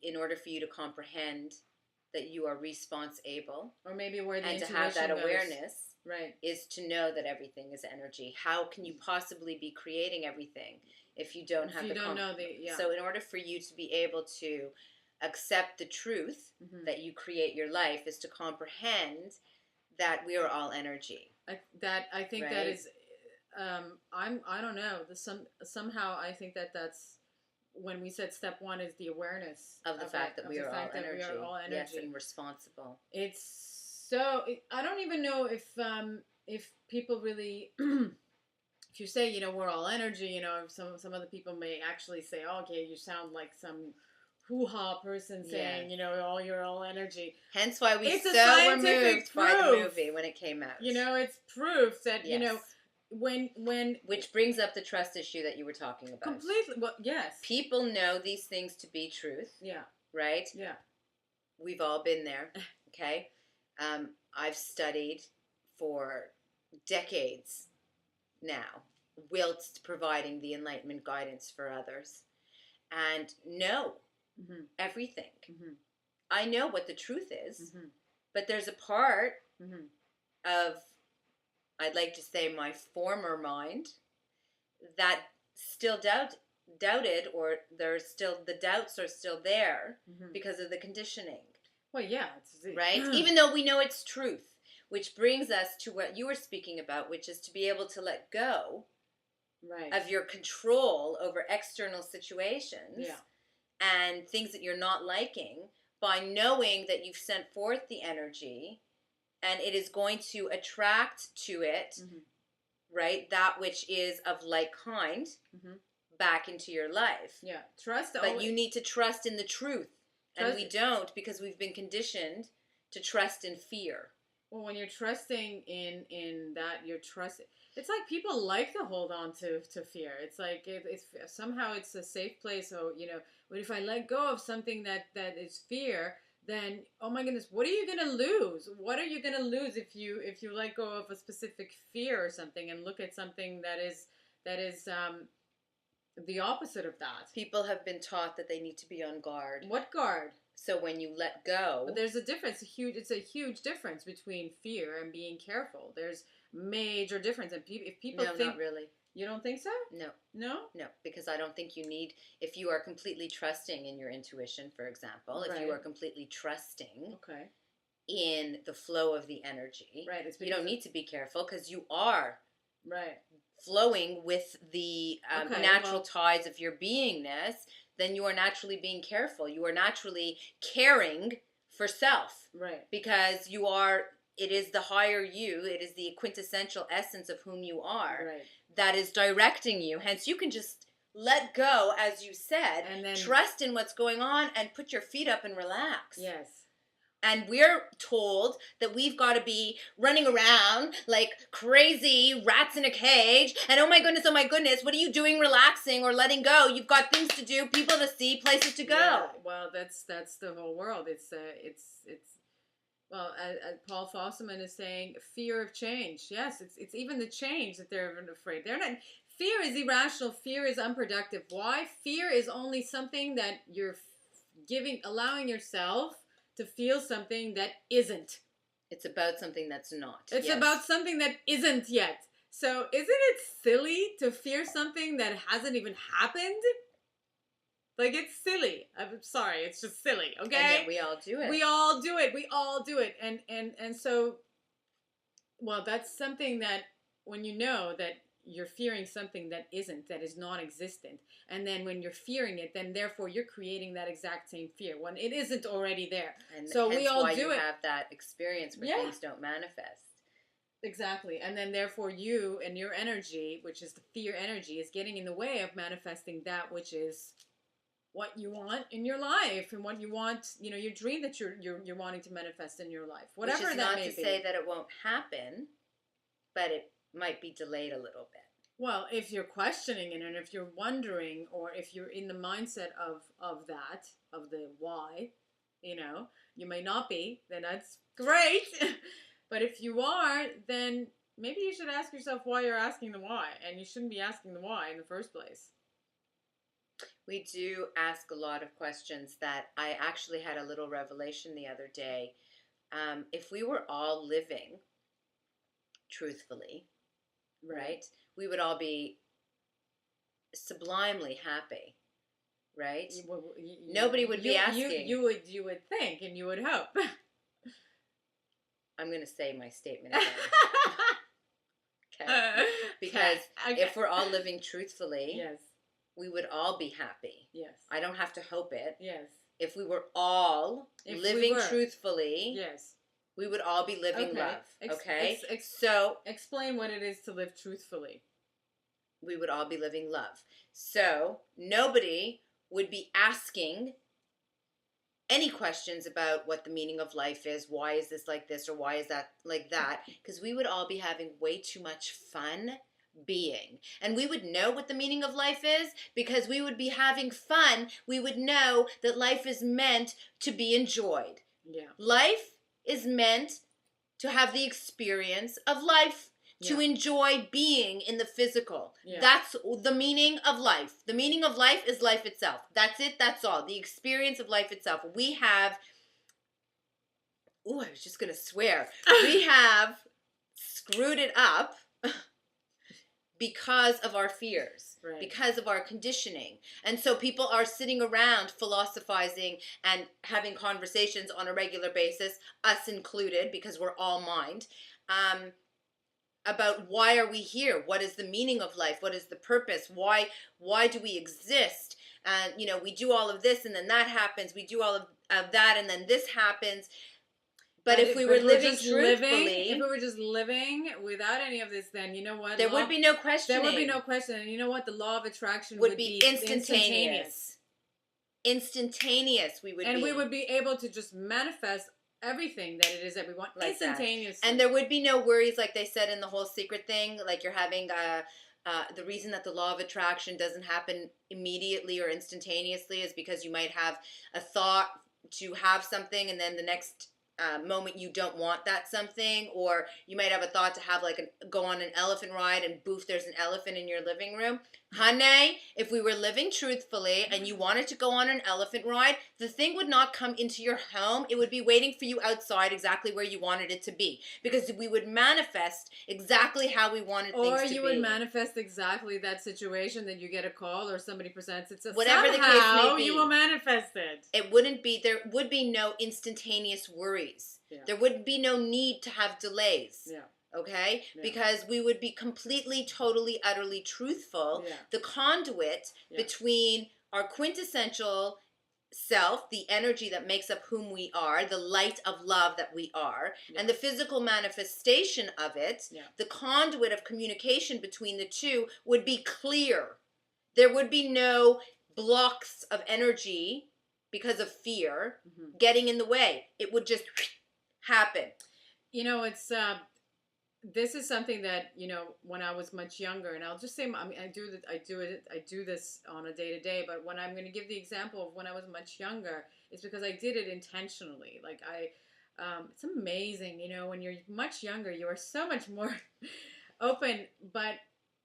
in order for you to comprehend that you are response able, or maybe where the intuition and to have that awareness right is to know that everything is energy. How can you possibly be creating everything if you don't have So in order for you to be able to accept the truth that you create your life is to comprehend that we are all energy. I think that is I don't know, somehow I think that's when we said step one is the awareness of the fact that we are all energy. Yes, and responsible. It's so I don't even know if people really if you say, we're all energy, some other people may actually say, oh, okay, you sound like some hoo-ha person saying, you're all energy. Hence why we so were moved by the movie when it came out. It's proof that, when which brings up the trust issue that you were talking about. Completely. Well, yes. People know these things to be truth. Yeah. Right? Yeah. We've all been there. Okay? I've studied for decades now, whilst providing the enlightenment guidance for others, and know everything. I know what the truth is, but there's a part of, I'd like to say, my former mind that still doubted, or there's still, the doubts are still there because of the conditioning. Well, yeah. Right? Even though we know it's truth, which brings us to what you were speaking about, which is to be able to let go of your control over external situations and things that you're not liking by knowing that you've sent forth the energy and it is going to attract to it, right, that which is of like kind back into your life. Yeah, trust. But you need to trust in the truth. And we don't, because we've been conditioned to trust in fear. Well, when you're trusting in that, you're trusting. It's like people like to hold on to fear. It's like it's somehow it's a safe place. So, you know, but if I let go of something that is fear, then oh my goodness, what are you gonna lose? What are you gonna lose if you let go of a specific fear or something and look at something that is the opposite of that? People have been taught that they need to be on guard. What guard? So when you let go, but there's a difference. It's a huge difference between fear and being careful. There's major difference, and if people think, not really. You don't think so? No, because I don't think you need. If you are completely trusting in your intuition, for example, if you are completely trusting, in the flow of the energy, right? You don't need to be careful because you are flowing with the natural tides of your beingness. Then you are naturally being careful. You are naturally caring for self. Right. Because you are, it is the higher you, it is the quintessential essence of whom you are that is directing you. Hence, you can just let go, as you said, and then trust in what's going on and put your feet up and relax. Yes. And we're told that we've got to be running around like crazy rats in a cage. And oh my goodness, what are you doing relaxing or letting go? You've got things to do, people to see, places to go. Yeah, well, that's the whole world. It's well, as Paul Fosselman is saying, fear of change. Yes, it's even the change that they're afraid. They're not. Fear is irrational. Fear is unproductive. Why? Fear is only something that you're allowing yourself to feel something that isn't. It's about something that's not. It's about something that isn't yet. So isn't it silly to fear something that hasn't even happened? Like, it's silly. I'm sorry, it's just silly, okay? And yet we all do it. We all do it. And so, well, that's something that when you know that you're fearing something that isn't, that is non-existent, and then when you're fearing it, then therefore you're creating that exact same fear when it isn't already there. And so we all why do you it. Have that experience where things don't manifest. Exactly. And then therefore you and your energy, which is the fear energy, is getting in the way of manifesting that which is what you want in your life and what you want, you know, your dream that you're wanting to manifest in your life. Whatever that may be. Which is not to say that it won't happen, but it might be delayed a little bit. Well, if you're questioning it and if you're wondering, or if you're in the mindset of the why, you know, you may not be, then that's great. But if you are, then maybe you should ask yourself why you're asking the why, and you shouldn't be asking the why in the first place. We do ask a lot of questions that I actually had a little revelation the other day. If we were all living truthfully, right, we would all be sublimely happy, right? Nobody would be asking. You would think and you would hope. I'm going to say my statement again. Okay. Because if we're all living truthfully, we would all be happy. Yes. I don't have to hope it. Yes. If we were all living truthfully, we would all be living love. Okay? So explain what it is to live truthfully. We would all be living love. So nobody would be asking any questions about what the meaning of life is, why is this like this, or why is that like that, because we would all be having way too much fun being. And we would know what the meaning of life is because we would be having fun. We would know that life is meant to be enjoyed. Yeah. Life is meant to have the experience of life, to enjoy being in the physical. Yeah. That's the meaning of life. The meaning of life is life itself. That's it. That's all. The experience of life itself. We have, I was just going to swear. We have screwed it up because of our fears, because of our conditioning. And so people are sitting around philosophizing and having conversations on a regular basis, us included, because we're all mind, about why are we here? What is the meaning of life? What is the purpose? Why do we exist? And, you know, we do all of this and then that happens. We do all of, of that, and then this happens. But if we were living truthfully, if we were just living without any of this, then you know what? There would be no questioning. There would be no question. And you know what? The law of attraction would be instantaneous. Instantaneous, we would be. And we would be able to just manifest everything that it is that we want like instantaneously. That. And there would be no worries, like they said in the whole secret thing, like you're having the reason that the law of attraction doesn't happen immediately or instantaneously is because you might have a thought to have something and then the next moment you don't want that something, or you might have a thought to have go on an elephant ride and boof, there's an elephant in your living room. Honey, if we were living truthfully and you wanted to go on an elephant ride, the thing would not come into your home. It would be waiting for you outside exactly where you wanted it to be, because we would manifest exactly how we wanted things to be. Or you would manifest exactly that situation that you get a call or somebody presents it. So whatever the case may be, you will manifest it. It wouldn't be, there would be no instantaneous worries. Yeah. There would be no need to have delays. Yeah. Okay? Yeah. Because we would be completely, totally, utterly truthful. Yeah. The conduit between our quintessential self, the energy that makes up whom we are, the light of love that we are, and the physical manifestation of it, the conduit of communication between the two would be clear. There would be no blocks of energy because of fear getting in the way. It would just happen. You know, it's this is something that, you know, when I was much younger, and I'll just say, I mean, I do this on a day-to-day, but when I'm going to give the example of when I was much younger, it's because I did it intentionally. Like it's amazing, you know, when you're much younger, you are so much more open, but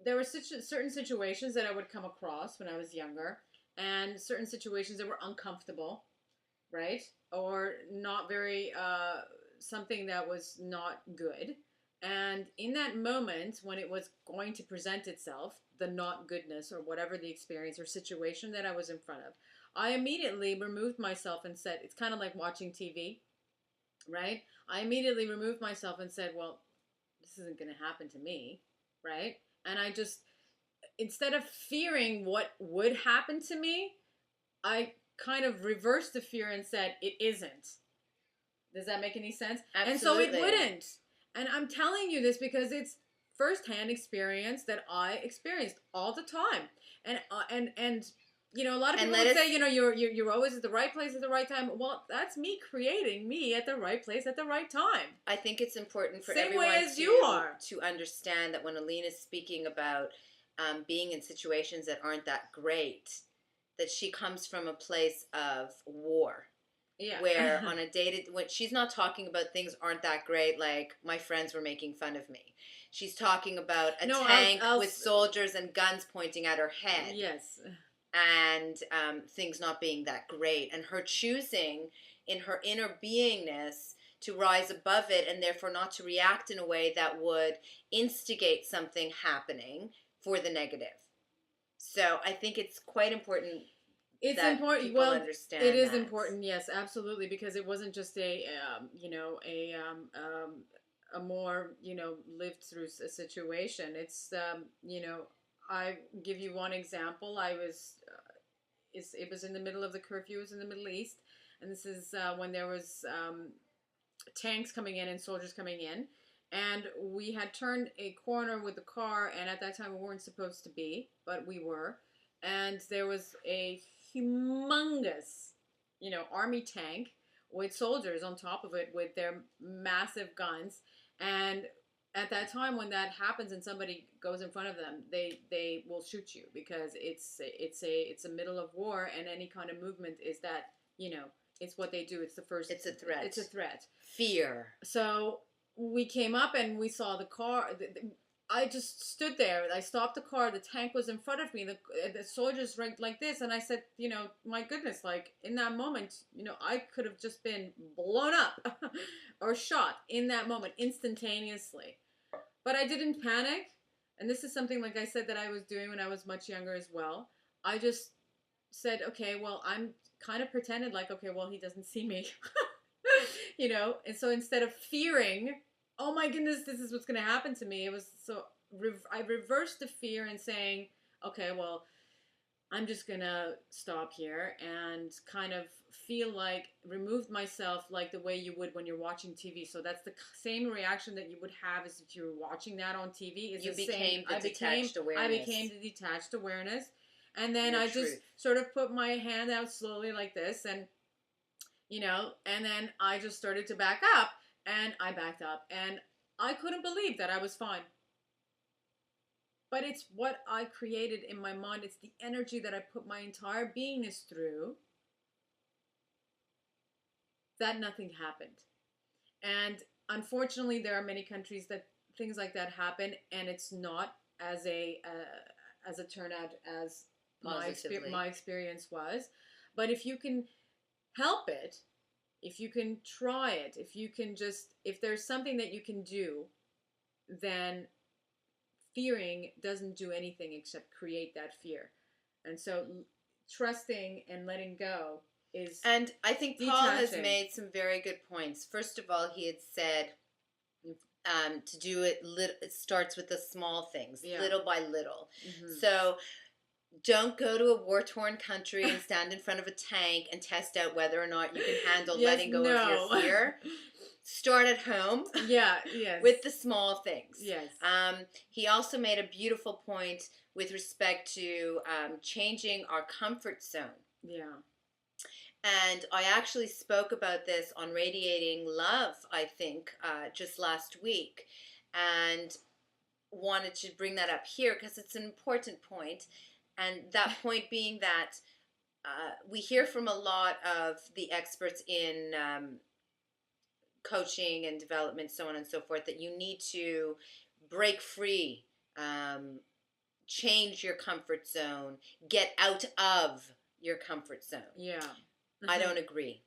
there were certain situations that I would come across when I was younger, and certain situations that were uncomfortable, right? Or not very, something that was not good. And in that moment, when it was going to present itself, the not goodness or whatever the experience or situation that I was in front of, I immediately removed myself and said, it's kind of like watching TV, right? I immediately removed myself and said, well, this isn't going to happen to me, right? And I just, instead of fearing what would happen to me, I kind of reversed the fear and said, it isn't. Does that make any sense? Absolutely. And so it wouldn't. And I'm telling you this because it's firsthand experience that I experienced all the time. And you know, a lot of people would say, you know, you're always at the right place at the right time. Well, that's me creating me at the right place at the right time. I think it's important for Same everyone way as you are to understand that when Aline is speaking about being in situations that aren't that great, that she comes from a place of war. Yeah. Where on a when she's not talking about things aren't that great, like my friends were making fun of me. She's talking about a tank with soldiers and guns pointing at her head. Yes. And things not being that great. And her choosing in her inner beingness to rise above it and therefore not to react in a way that would instigate something happening for the negative. So I think it's quite important. It's important. Well, understand it is important. Yes, absolutely, because it wasn't just a more, you know, lived through a situation. It's you know, I give you one example. I was it was in the middle of the curfew. It was in the Middle East, and this is when there was tanks coming in and soldiers coming in, and we had turned a corner with the car, and at that time we weren't supposed to be, but we were, and there was a humongous, you know, army tank with soldiers on top of it with their massive guns. And at that time when that happens and somebody goes in front of them, they will shoot you, because it's a middle of war, and any kind of movement is that, you know, it's what they do. It's a threat. It's a threat. Fear. So we came up and we saw the car. I just stood there. I stopped the car. The tank was in front of me. The soldiers ranked like this. And I said, you know, my goodness, like in that moment, you know, I could have just been blown up or shot in that moment instantaneously. But I didn't panic. And this is something, like I said, that I was doing when I was much younger as well. I just said, okay, well, I'm kind of pretended like, okay, well, he doesn't see me, you know. And so instead of fearing, oh my goodness, this is what's going to happen to me, it was so I reversed the fear and saying, okay, well, I'm just gonna stop here and kind of feel like remove myself like the way you would when you're watching TV. So that's the same reaction that you would have as if you were watching that on TV. Is You the became same. the detached awareness. I became the detached awareness, and then Your I just truth. sort of put my hand out slowly like this, and and then I just started to back up, and I backed up, and I couldn't believe that I was fine. But it's what I created in my mind. It's the energy that I put my entire beingness through, that nothing happened. And unfortunately, there are many countries that things like that happen, and it's not as a turnout as my experience was. But if you can help it, if you can try it, if there's something that you can do, then fearing doesn't do anything except create that fear. And so trusting and letting go is And I think Paul has made some very good points. First of all, he had said to do it, it starts with the small things, little by little. Mm-hmm. So don't go to a war-torn country and stand in front of a tank and test out whether or not you can handle letting go of your fear. Start at home. With the small things. Yes. He also made a beautiful point with respect to changing our comfort zone. Yeah. And I actually spoke about this on Radiating Love, I think, just last week, and wanted to bring that up here because it's an important point. And that point being that we hear from a lot of the experts in coaching and development, so on and so forth, that you need to break free, change your comfort zone, get out of your comfort zone. Yeah. I don't agree.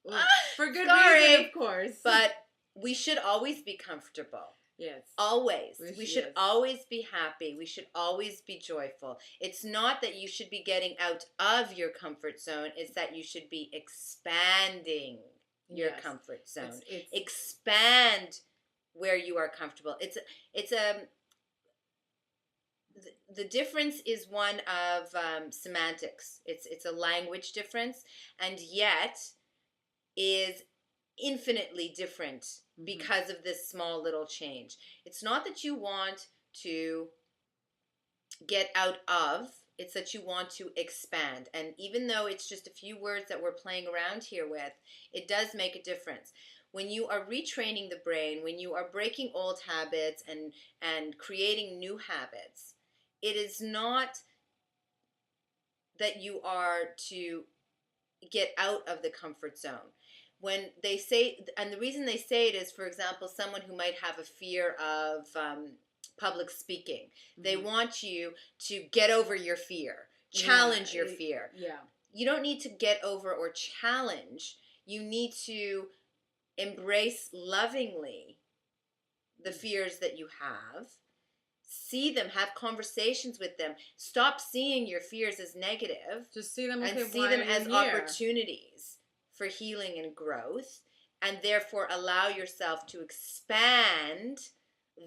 Well, for good reason, of course. But we should always be comfortable. Yes. Always. We should always be happy. We should always be joyful. It's not that you should be getting out of your comfort zone. It's that you should be expanding your comfort zone. It's expand where you are comfortable. The difference is one of semantics. It's a language difference, and yet is infinitely different because of this small little change. It's not that you want to get out of, it's that you want to expand. And even though it's just a few words that we're playing around here with, it does make a difference. When you are retraining the brain, when you are breaking old habits and creating new habits, it is not that you are to get out of the comfort zone. When they say, and the reason they say it is, for example, someone who might have a fear of public speaking. They want you to get over your fear, challenge your fear. Yeah. You don't need to get over or challenge. You need to embrace lovingly the fears that you have. See them, have conversations with them. Stop seeing your fears as negative. Just see them, and see them as opportunities for healing and growth, and therefore allow yourself to expand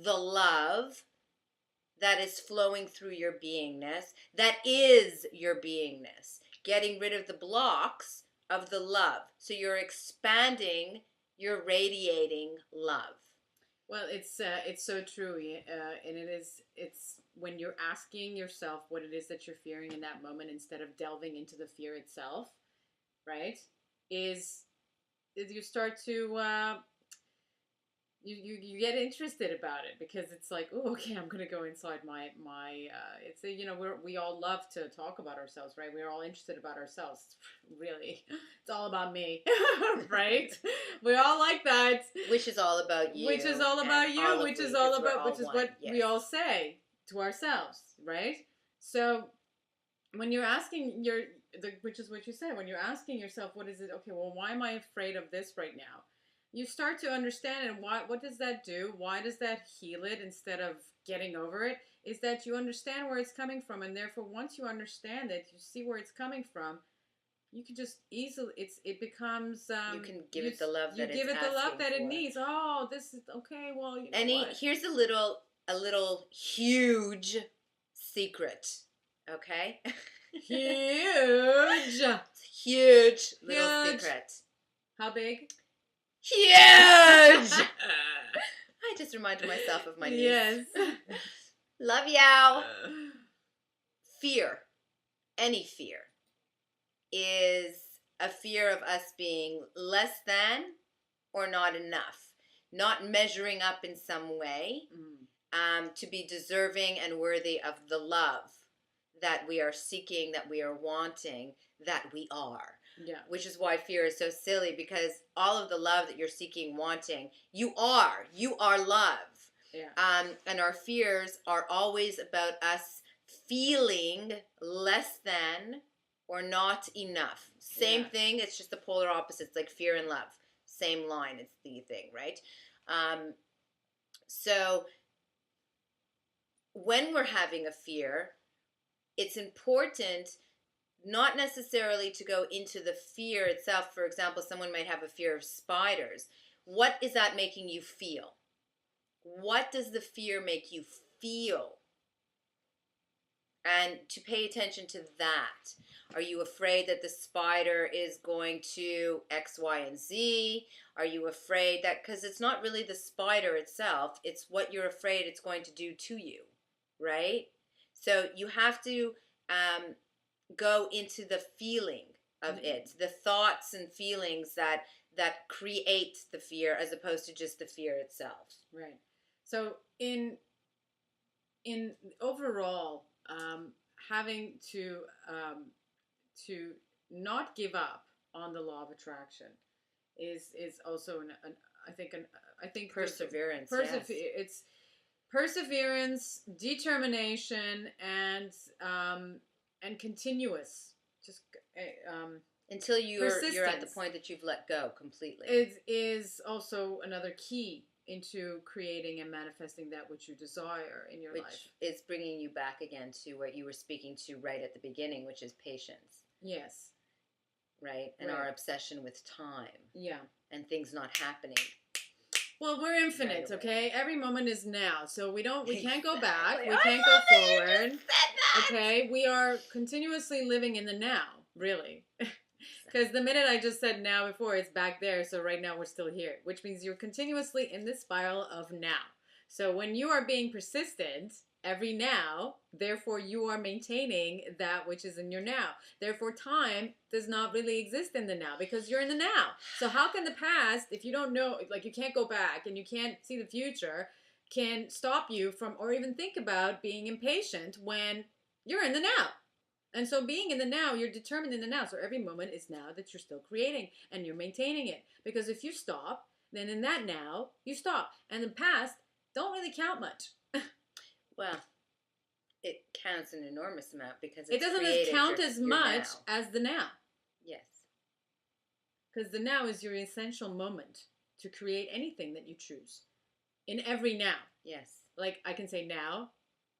the love that is flowing through your beingness, that is your beingness. Getting rid of the blocks of the love. So you're expanding, you're radiating love. Well, it's so true, and it's when you're asking yourself what it is that you're fearing in that moment instead of delving into the fear itself, right? Is you start to you get interested about it, because it's like, oh, okay, I'm gonna go inside my it's we all love to talk about ourselves, right? We're all interested about ourselves. Really, it's all about me, right? We all like that, which is all about you, which is all about you, which is all about, which is what we all say to ourselves, right? So when you're asking which is what you said, when you're asking yourself, what is it? Okay, well, why am I afraid of this right now? You start to understand, and what does that do? Why does that heal it instead of getting over it? Is that you understand where it's coming from, and therefore once you understand it, you see where it's coming from, you can just easily, it becomes, you can give it the love that you give it the love that it needs. Oh, this is, okay, well, you know here's a little huge secret Okay? Huge. It's a huge little Huge. secret. How big? Huge! I just reminded myself of my niece. Yes. Love you. Fear, any fear, is a fear of us being less than or not enough, not measuring up in some way to be deserving and worthy of the love that we are seeking, that we are wanting, that we are. Yeah. Which is why fear is so silly, because all of the love that you're seeking, wanting, you are love. Yeah. And our fears are always about us feeling less than or not enough. Same thing, it's just the polar opposites, like fear and love. Same line, it's the thing, right? So when we're having a fear, it's important not necessarily to go into the fear itself. For example, someone might have a fear of spiders. What is that making you feel? What does the fear make you feel? And to pay attention to that. Are you afraid that the spider is going to X, Y, and Z? Are you afraid that, because it's not really the spider itself, it's what you're afraid it's going to do to you, right? So you have to go into the feeling of it, the thoughts and feelings that create the fear, as opposed to just the fear itself. Right. So in overall, having to not give up on the law of attraction is also I think Perseverance. Yes. It's perseverance, determination, and continuous. Just until you're at the point that you've let go completely. It is also another key into creating and manifesting that which you desire in your life. Which is bringing you back again to what you were speaking to right at the beginning, which is patience. Yes. Right? And our obsession with time. Yeah. And things not happening. Well, we're infinite, right okay? Every moment is now. So we can't go back. Exactly. We can't go forward. That. Okay? We are continuously living in the now, really. Because the minute I just said now before, it's back there. So right now we're still here, which means you're continuously in this spiral of now. So when you are being persistent every now, therefore you are maintaining that which is in your now. Therefore time does not really exist in the now because you're in the now. So how can the past, if you don't know, like you can't go back and you can't see the future, can stop you from or even think about being impatient when you're in the now? And so being in the now, you're determined in the now. So every moment is now that you're still creating and you're maintaining it. Because if you stop, then in that now, you stop. And the past don't really count much. Well, it counts an enormous amount because it doesn't count as much as the now. Yes. Because the now is your essential moment to create anything that you choose. In every now. Yes. Like I can say now,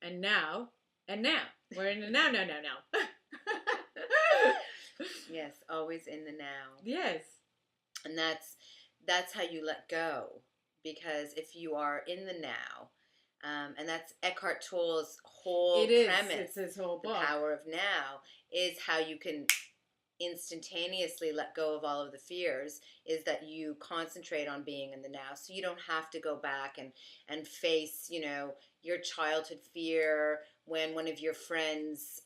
and now, and now. We're in the now. Yes, always in the now. Yes. And that's how you let go. Because if you are in the now, and that's Eckhart Tolle's whole premise. It's his whole book. The power of now is how you can instantaneously let go of all of the fears, is that you concentrate on being in the now. So you don't have to go back and face, your childhood fear when one of your friends,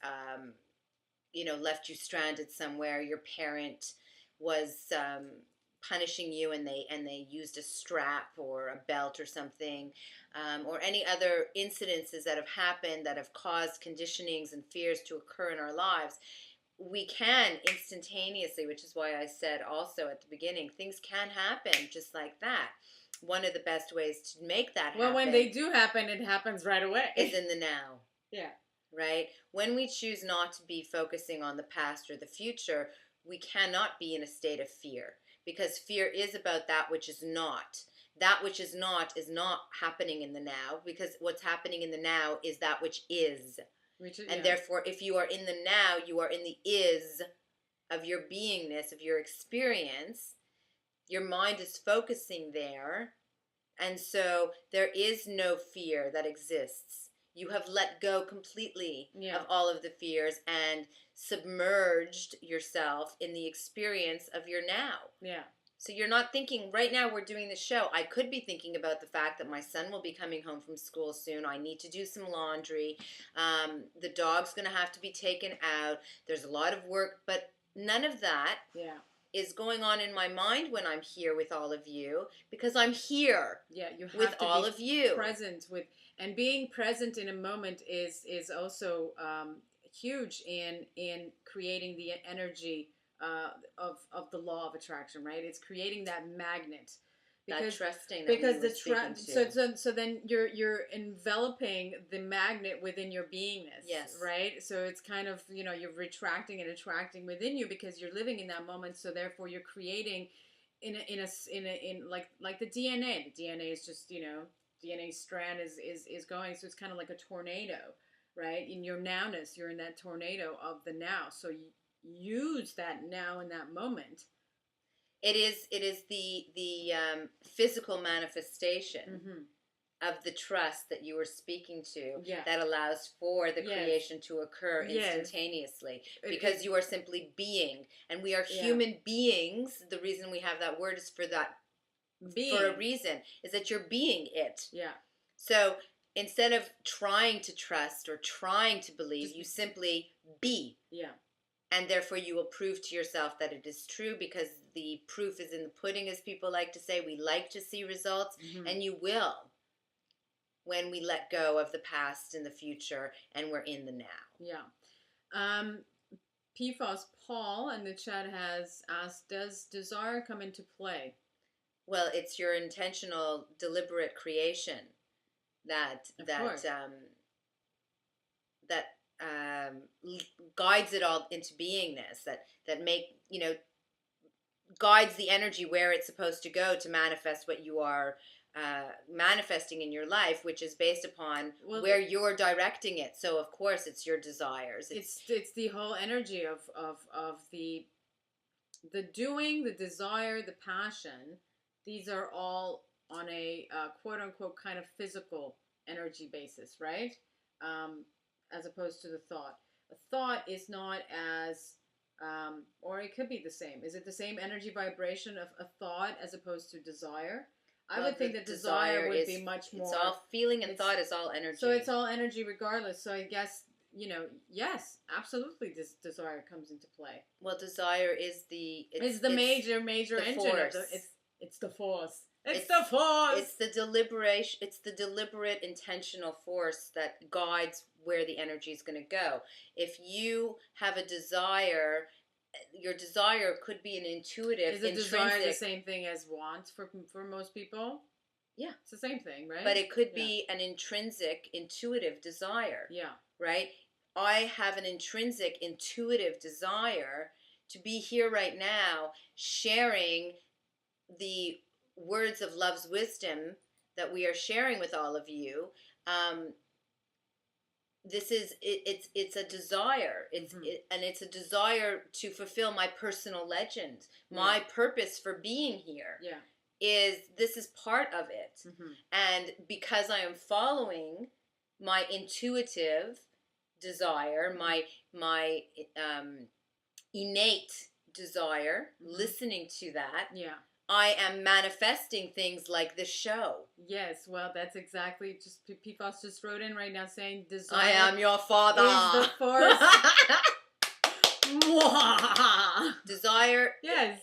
left you stranded somewhere. Your parent was punishing you and they used a strap or a belt or something, or any other incidences that have happened that have caused conditionings and fears to occur in our lives. We can instantaneously, which is why I said also at the beginning, things can happen just like that. One of the best ways to make that happen. Well, when they do happen, it happens right away. Is in the now. Yeah. Right? When we choose not to be focusing on the past or the future, we cannot be in a state of fear. Because fear is about that which is not. That which is not happening in the now, because what's happening in the now is that which is. Therefore, if you are in the now, you are in the is of your beingness, of your experience. Your mind is focusing there. And so there is no fear that exists You have let go completely Yeah. of all of the fears and submerged yourself in the experience of your now. Yeah. So you're not thinking, right now we're doing the show, I could be thinking about the fact that my son will be coming home from school soon. I need to do some laundry. The dog's going to have to be taken out. There's a lot of work, but none of that Yeah. is going on in my mind when I'm here with all of you, because I'm here Yeah, you have with to all be of you. present with, and being present in a moment is also huge in creating the energy of the law of attraction, right? It's creating that magnet. That trusting that Because we were speaking to. so then you're enveloping the magnet within your beingness. Yes. Right. So it's kind of, you're retracting and attracting within you because you're living in that moment. So therefore you're creating in like the DNA. The DNA is just, DNA strand is going. So it's kind of like a tornado, right? In your nowness, you're in that tornado of the now. So you use that now in that moment. It is the physical manifestation of the trust that you were speaking to that allows for the creation to occur instantaneously, because you are simply being, and we are human beings. The reason we have that word is for a reason, is that you're being it. Yeah. So instead of trying to trust or trying to believe, you simply be. Yeah. And therefore you will prove to yourself that it is true, because the proof is in the pudding, as people like to say. We like to see results, and you will, when we let go of the past and the future and we're in the now. Yeah. PFOS Paul in the chat has asked, does desire come into play? Well, it's your intentional, deliberate creation that guides it all into beingness, that guides the energy where it's supposed to go to manifest what you are manifesting in your life, which is based upon where you're directing it. So of course it's your desires. It's the whole energy of the doing, the desire, the passion. These are all on a quote unquote kind of physical energy basis, right? As opposed to the thought. A thought is not as, or it could be the same. Is it the same energy vibration of a thought as opposed to desire? I would think that desire would be much more. It's all feeling, and thought is all energy. So it's all energy regardless. So I guess, yes, absolutely desire comes into play. Well, desire is the major the engine force. It's the force. It's the force. It's the deliberation. It's the deliberate, intentional force that guides where the energy is going to go. If you have a desire, your desire could be an intuitive, intrinsic. Is a desire the same thing as want for most people? Yeah, it's the same thing, right? But it could be an intrinsic, intuitive desire. Yeah. Right? I have an intrinsic, intuitive desire to be here right now, sharing the words of love's wisdom that we are sharing with all of you. This is it's a desire. And it's a desire to fulfill my personal legend. My purpose for being here. Yeah. This is part of it. And because I am following my intuitive desire, my innate desire, listening to that, I am manifesting things like this show. Yes, well, that's exactly, just PFOS just wrote in right now saying desire. I am your father. Is the force. Desire. Yes.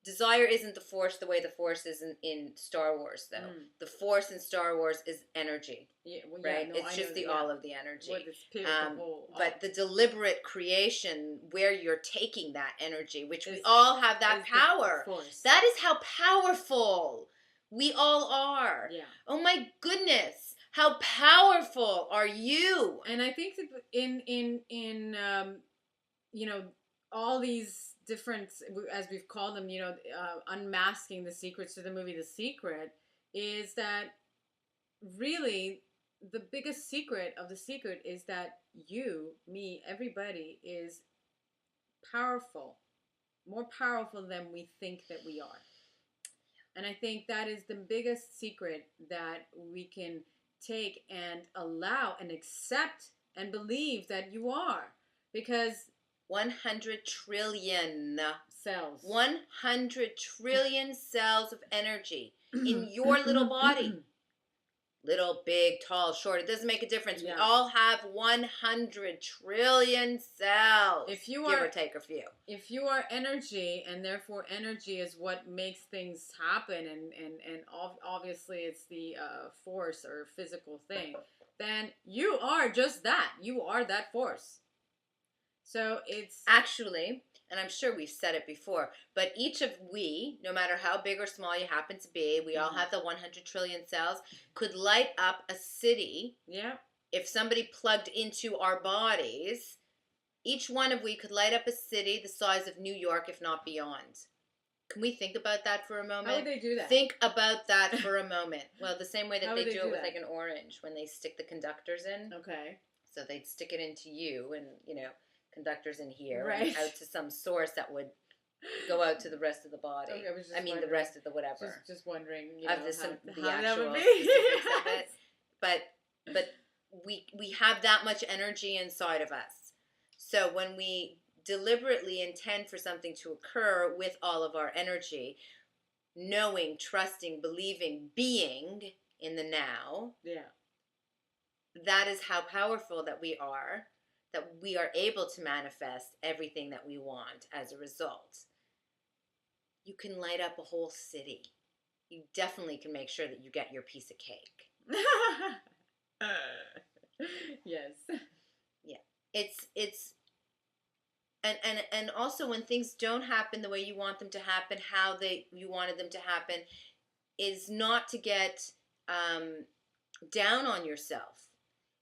Desire isn't the force the way the force is in Star Wars, though. The force in Star Wars is energy. Yeah, right? No, it's just all of the energy. But the deliberate creation where you're taking that energy, which we all have that power. That is how powerful we all are. Yeah. Oh my goodness. How powerful are you? And I think that in all these different, as we've called them, unmasking the secrets to the movie The Secret, is that really the biggest secret of The Secret is that you, me, everybody is powerful, more powerful than we think that we are. And I think that is the biggest secret that we can take and allow and accept and believe that you are. Because 100 trillion cells. 100 trillion cells of energy in your little body. Little, big, tall, short. It doesn't make a difference. Yeah. We all have 100 trillion cells. If you give are, or take a few. If you are energy, and therefore energy is what makes things happen, and obviously it's the force or physical thing, then you are just that. You are that force. So it's... Actually, and I'm sure we've said it before, but each of we, no matter how big or small you happen to be, we all have the 100 trillion cells, could light up a city. Yeah. If somebody plugged into our bodies, each one of we could light up a city the size of New York, if not beyond. Can we think about that for a moment? How would they do that? Think about that for a moment. Well, the same way that they do it with that? like an orange when they stick the conductors in. Okay. So they'd stick it into you and, you know, conductors in here right. and out to some source that would go out to the rest of the body. Okay, I mean, the rest of the whatever. Just wondering, you of know, the how that actual would be. specifics of it. But we have that much energy inside of us. So when we deliberately intend for something to occur with all of our energy, knowing, trusting, believing, being in the now, yeah, that is how powerful that we are able to manifest everything that we want as a result. You can light up a whole city. You definitely can make sure that you get your piece of cake. yes. Yeah. It's and also when things don't happen the way you want them to happen, how you wanted them to happen, is not to get down on yourself.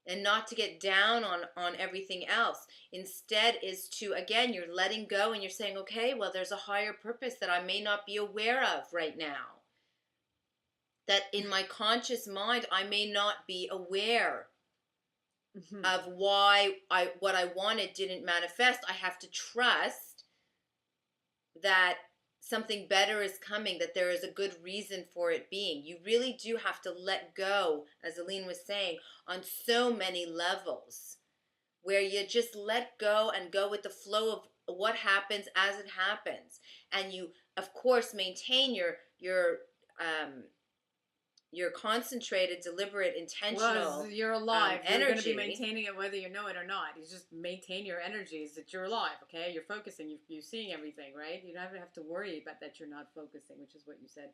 And not to get down on everything else. Instead is to, again, you're letting go and you're saying, okay, well, there's a higher purpose that I may not be aware of right now. That in my conscious mind, I may not be aware of why what I wanted didn't manifest. I have to trust that something better is coming, that there is a good reason for it being. You really do have to let go, as Aline was saying, on so many levels, where you just let go and go with the flow of what happens as it happens. And you, of course, maintain your concentrated, deliberate, intentional well, you're alive. You're energy. going to be maintaining it whether you know it or not. You just maintain your energies that you're alive, okay? You're focusing. You're seeing everything, right? You don't have to worry about that you're not focusing, which is what you said.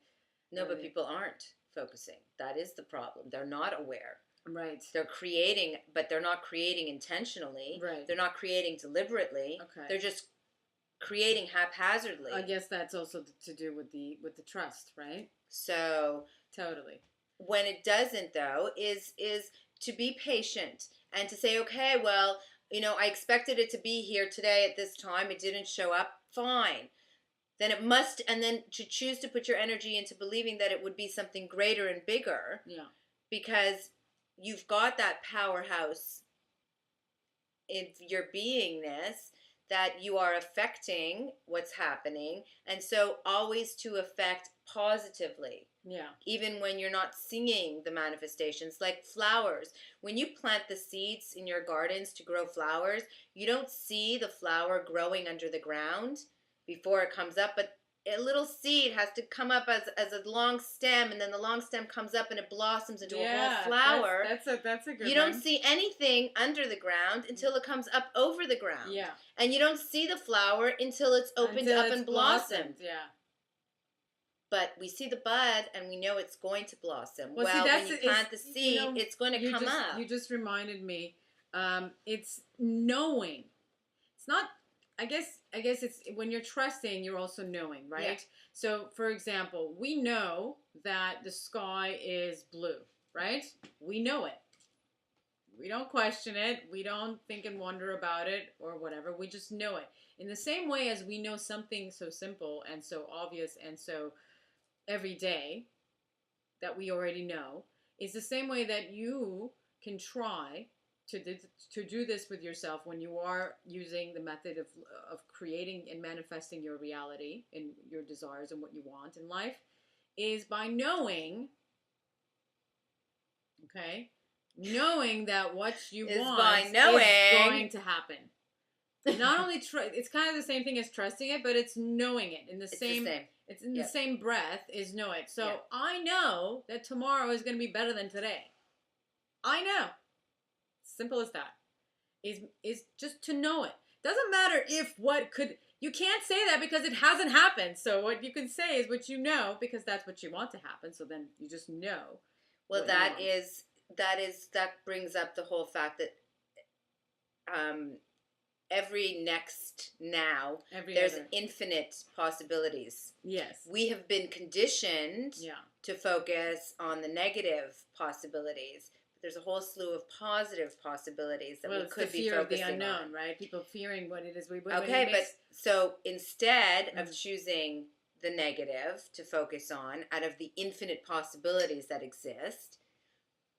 No, but people aren't focusing. That is the problem. They're not aware. Right. They're creating, but they're not creating intentionally. Right. They're not creating deliberately. Okay. They're just creating haphazardly. I guess that's also to do with the trust, right? So totally. When it doesn't, though, is to be patient and to say, okay, well, you know, I expected it to be here today at this time. It didn't show up. Fine. Then it must, and then to choose to put your energy into believing that it would be something greater and bigger. Yeah. Because you've got that powerhouse in your beingness that you are affecting what's happening. And so always to affect positively. Yeah. Even when you're not seeing the manifestations, like flowers. When you plant the seeds in your gardens to grow flowers, you don't see the flower growing under the ground before it comes up, but a little seed has to come up as a long stem, and then the long stem comes up and it blossoms into a whole flower. That's a good You don't see anything under the ground until it comes up over the ground. Yeah. And you don't see the flower until it's opened up and blossomed. Yeah. But we see the bud and we know it's going to blossom. Well, see, when you plant the seed, it's going to come up. You just reminded me. It's knowing. It's not. I guess it's when you're trusting, you're also knowing, right? Yeah. So, for example, we know that the sky is blue, right? We know it. We don't question it. We don't think and wonder about it or whatever. We just know it. In the same way as we know something so simple and so obvious and so everyday that we already know, is the same way that you can try to do this with yourself when you are using the method of creating and manifesting your reality and your desires and what you want in life, is by knowing, okay, knowing that what you Is want by is knowing. going to happen. Not only it's kind of the same thing as trusting it, but it's knowing it in the It's same. the same. It's in Yep. the same breath is know it. So Yep. I know that tomorrow is going to be better than today. I know. Simple as that. Is just to know it. Doesn't matter if what could. You can't say that because it hasn't happened. So what you can say is what you know because that's what you want to happen. So then you just know. Well, what you want. that brings up the whole fact that every next now there's other. infinite possibilities. Yes. We have been conditioned to focus on the negative possibilities. But there's a whole slew of positive possibilities that we could be focusing on. Fear of the unknown, right? People fearing what it is. Okay, but so instead of choosing the negative to focus on, out of the infinite possibilities that exist,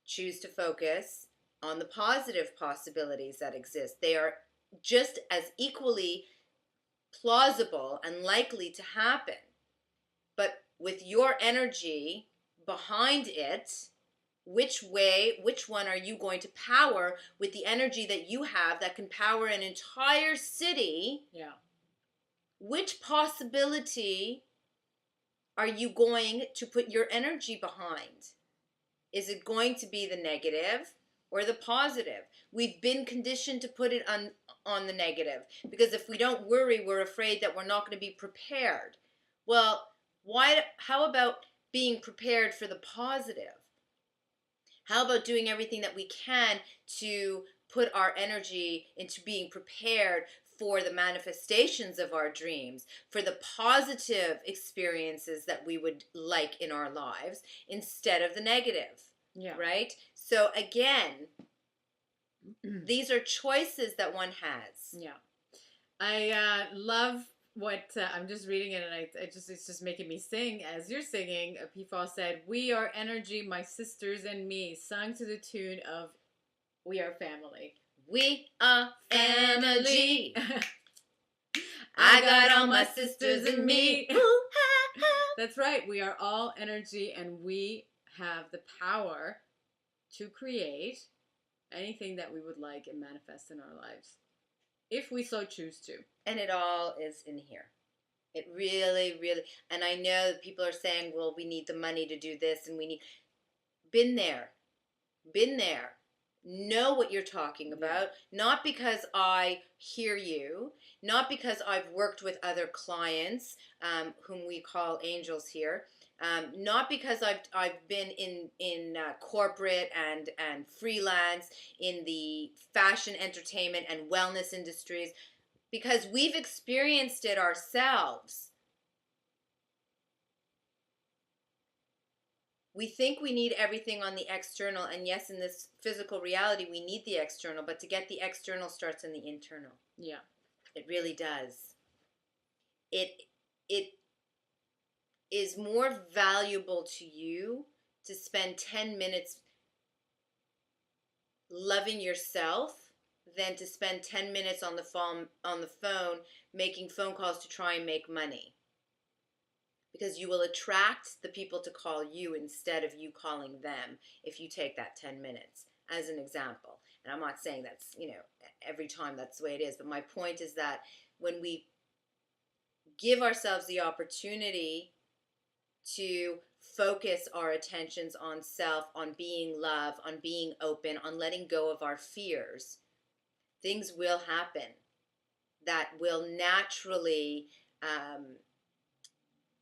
choose to focus on the positive possibilities that exist. They are just as equally plausible and likely to happen. But with your energy behind it, which one are you going to power with the energy that you have that can power an entire city? Yeah. Which possibility are you going to put your energy behind? Is it going to be the negative or the positive? We've been conditioned to put it on the negative because if we don't worry, we're afraid that we're not going to be prepared. Well, how about being prepared for the positive? How about doing everything that we can to put our energy into being prepared for the manifestations of our dreams, for the positive experiences that we would like in our lives instead of the negative? Yeah. Right? So again, these are choices that one has. Yeah. I love what I'm just reading it, and it's just making me sing as you're singing. PFAW said, "We are energy, my sisters and me," sung to the tune of "We Are Family." We are energy. I got all my sisters and me. That's right. We are all energy, and we have the power to create anything that we would like and manifest in our lives, if we so choose to. And it all is in here. It really, really, and I know that people are saying, well, we need the money to do this, and we need, been there, know what you're talking about, not because I hear you, not because I've worked with other clients, whom we call angels here, not because I've been in corporate and freelance in the fashion, entertainment, and wellness industries, because we've experienced it ourselves. We think we need everything on the external, and yes, in this physical reality, we need the external, but to get the external starts in the internal. Yeah. It really does. It is more valuable to you to spend 10 minutes loving yourself than to spend 10 minutes on the phone making phone calls to try and make money. Because you will attract the people to call you instead of you calling them if you take that 10 minutes, as an example. And I'm not saying that's, every time that's the way it is, but my point is that when we give ourselves the opportunity to focus our attentions on self, on being love, on being open, on letting go of our fears, things will happen that will naturally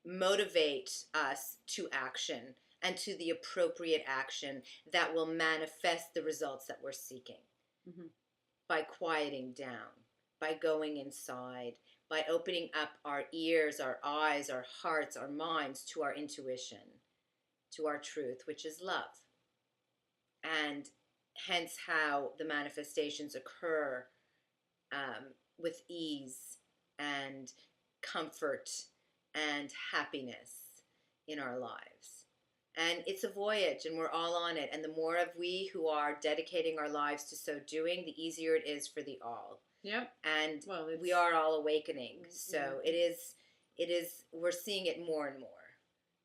motivate us to action and to the appropriate action that will manifest the results that we're seeking. Mm-hmm. By quieting down, by going inside, by opening up our ears, our eyes, our hearts, our minds to our intuition, to our truth, which is love. And hence how the manifestations occur with ease and comfort and happiness in our lives. And it's a voyage, and we're all on it. And the more of we who are dedicating our lives to so doing, the easier it is for the all. Yep. And we are all awakening. So it is, we're seeing it more and more.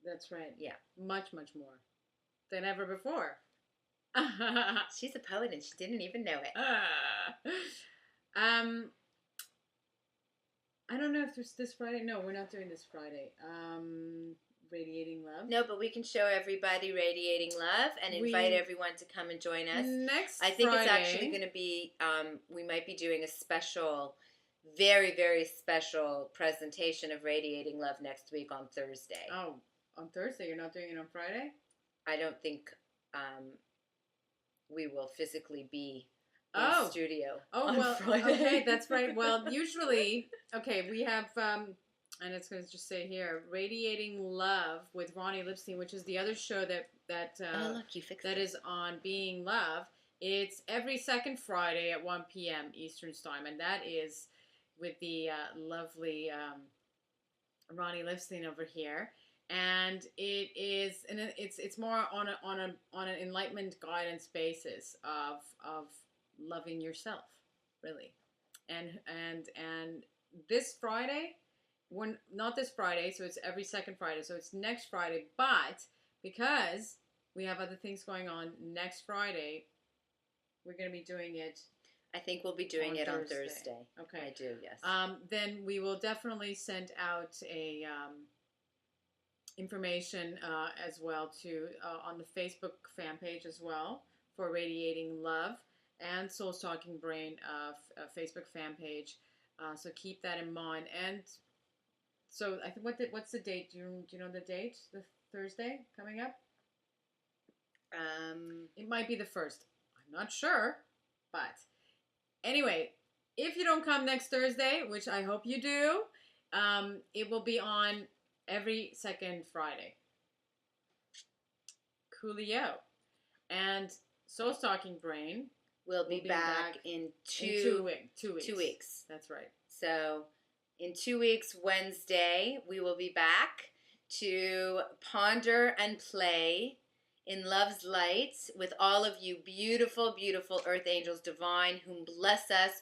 That's right. Yeah. Much, much more than ever before. She's a poet and she didn't even know it. I don't know if there's this Friday. No, we're not doing this Friday. Radiating love. No, but we can show everybody Radiating Love and invite everyone to come and join us. Next I think Friday, it's actually going to be, we might be doing a special, very, very special presentation of Radiating Love next week on Thursday. Oh, on Thursday? You're not doing it on Friday? I don't think we will physically be in the studio. Oh, well, Friday. Okay, that's right. Well, usually, okay, we have, and it's going to just say here, Radiating Love with Roni Lipstein, which is the other show that is on Being Love. It's every second Friday at 1 p.m. Eastern Time, and that is with the lovely Roni Lipstein over here. And it is, and it's more on an enlightenment guidance basis of loving yourself, really. And this Friday, not this Friday, so it's every second Friday, so it's next Friday, but because we have other things going on next Friday, we're going to be doing it. I think we'll be doing it on Thursday. Okay. I do, yes. Then we will definitely send out a information as well to on the Facebook fan page as well for Radiating Love and Soul's Talking Brain Facebook fan page. So keep that in mind. And so I think what's the date? Do you know the date? The Thursday coming up? It might be the 1st. I'm not sure, but anyway, if you don't come next Thursday, which I hope you do, it will be on every second Friday. Coolio. And Soul's Talking Brain will be back in two weeks. That's right. So in 2 weeks, Wednesday, we will be back to ponder and play in love's light with all of you beautiful, beautiful earth angels divine whom bless us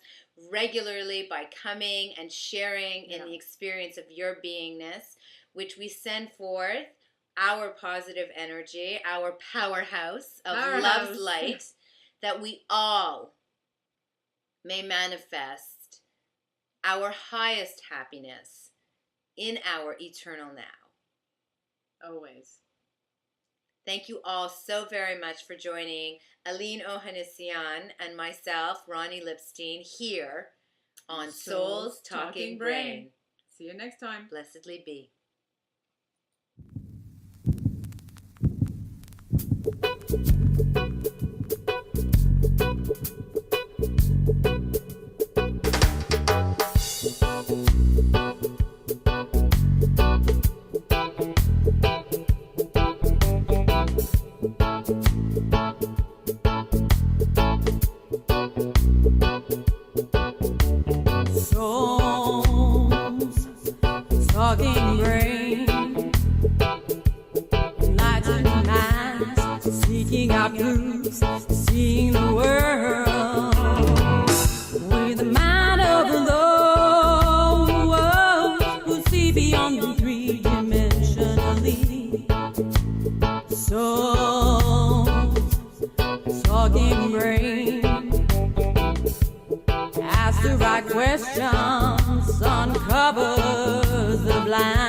regularly by coming and sharing in the experience of your beingness, which we send forth our positive energy, our powerhouse of love's light, that we all may manifest our highest happiness in our eternal now. Always. Thank you all so very much for joining Aline Ohanessian and myself, Roni Lipstein, here on Soul's Talking Brain. See you next time. Blessedly be. Soul's talking brain, enlightened minds, seeking out truths, seeing the world with the mind of those who see beyond the three-dimensionally. Soul's talking brain. Ask the right questions, uncovers the blind.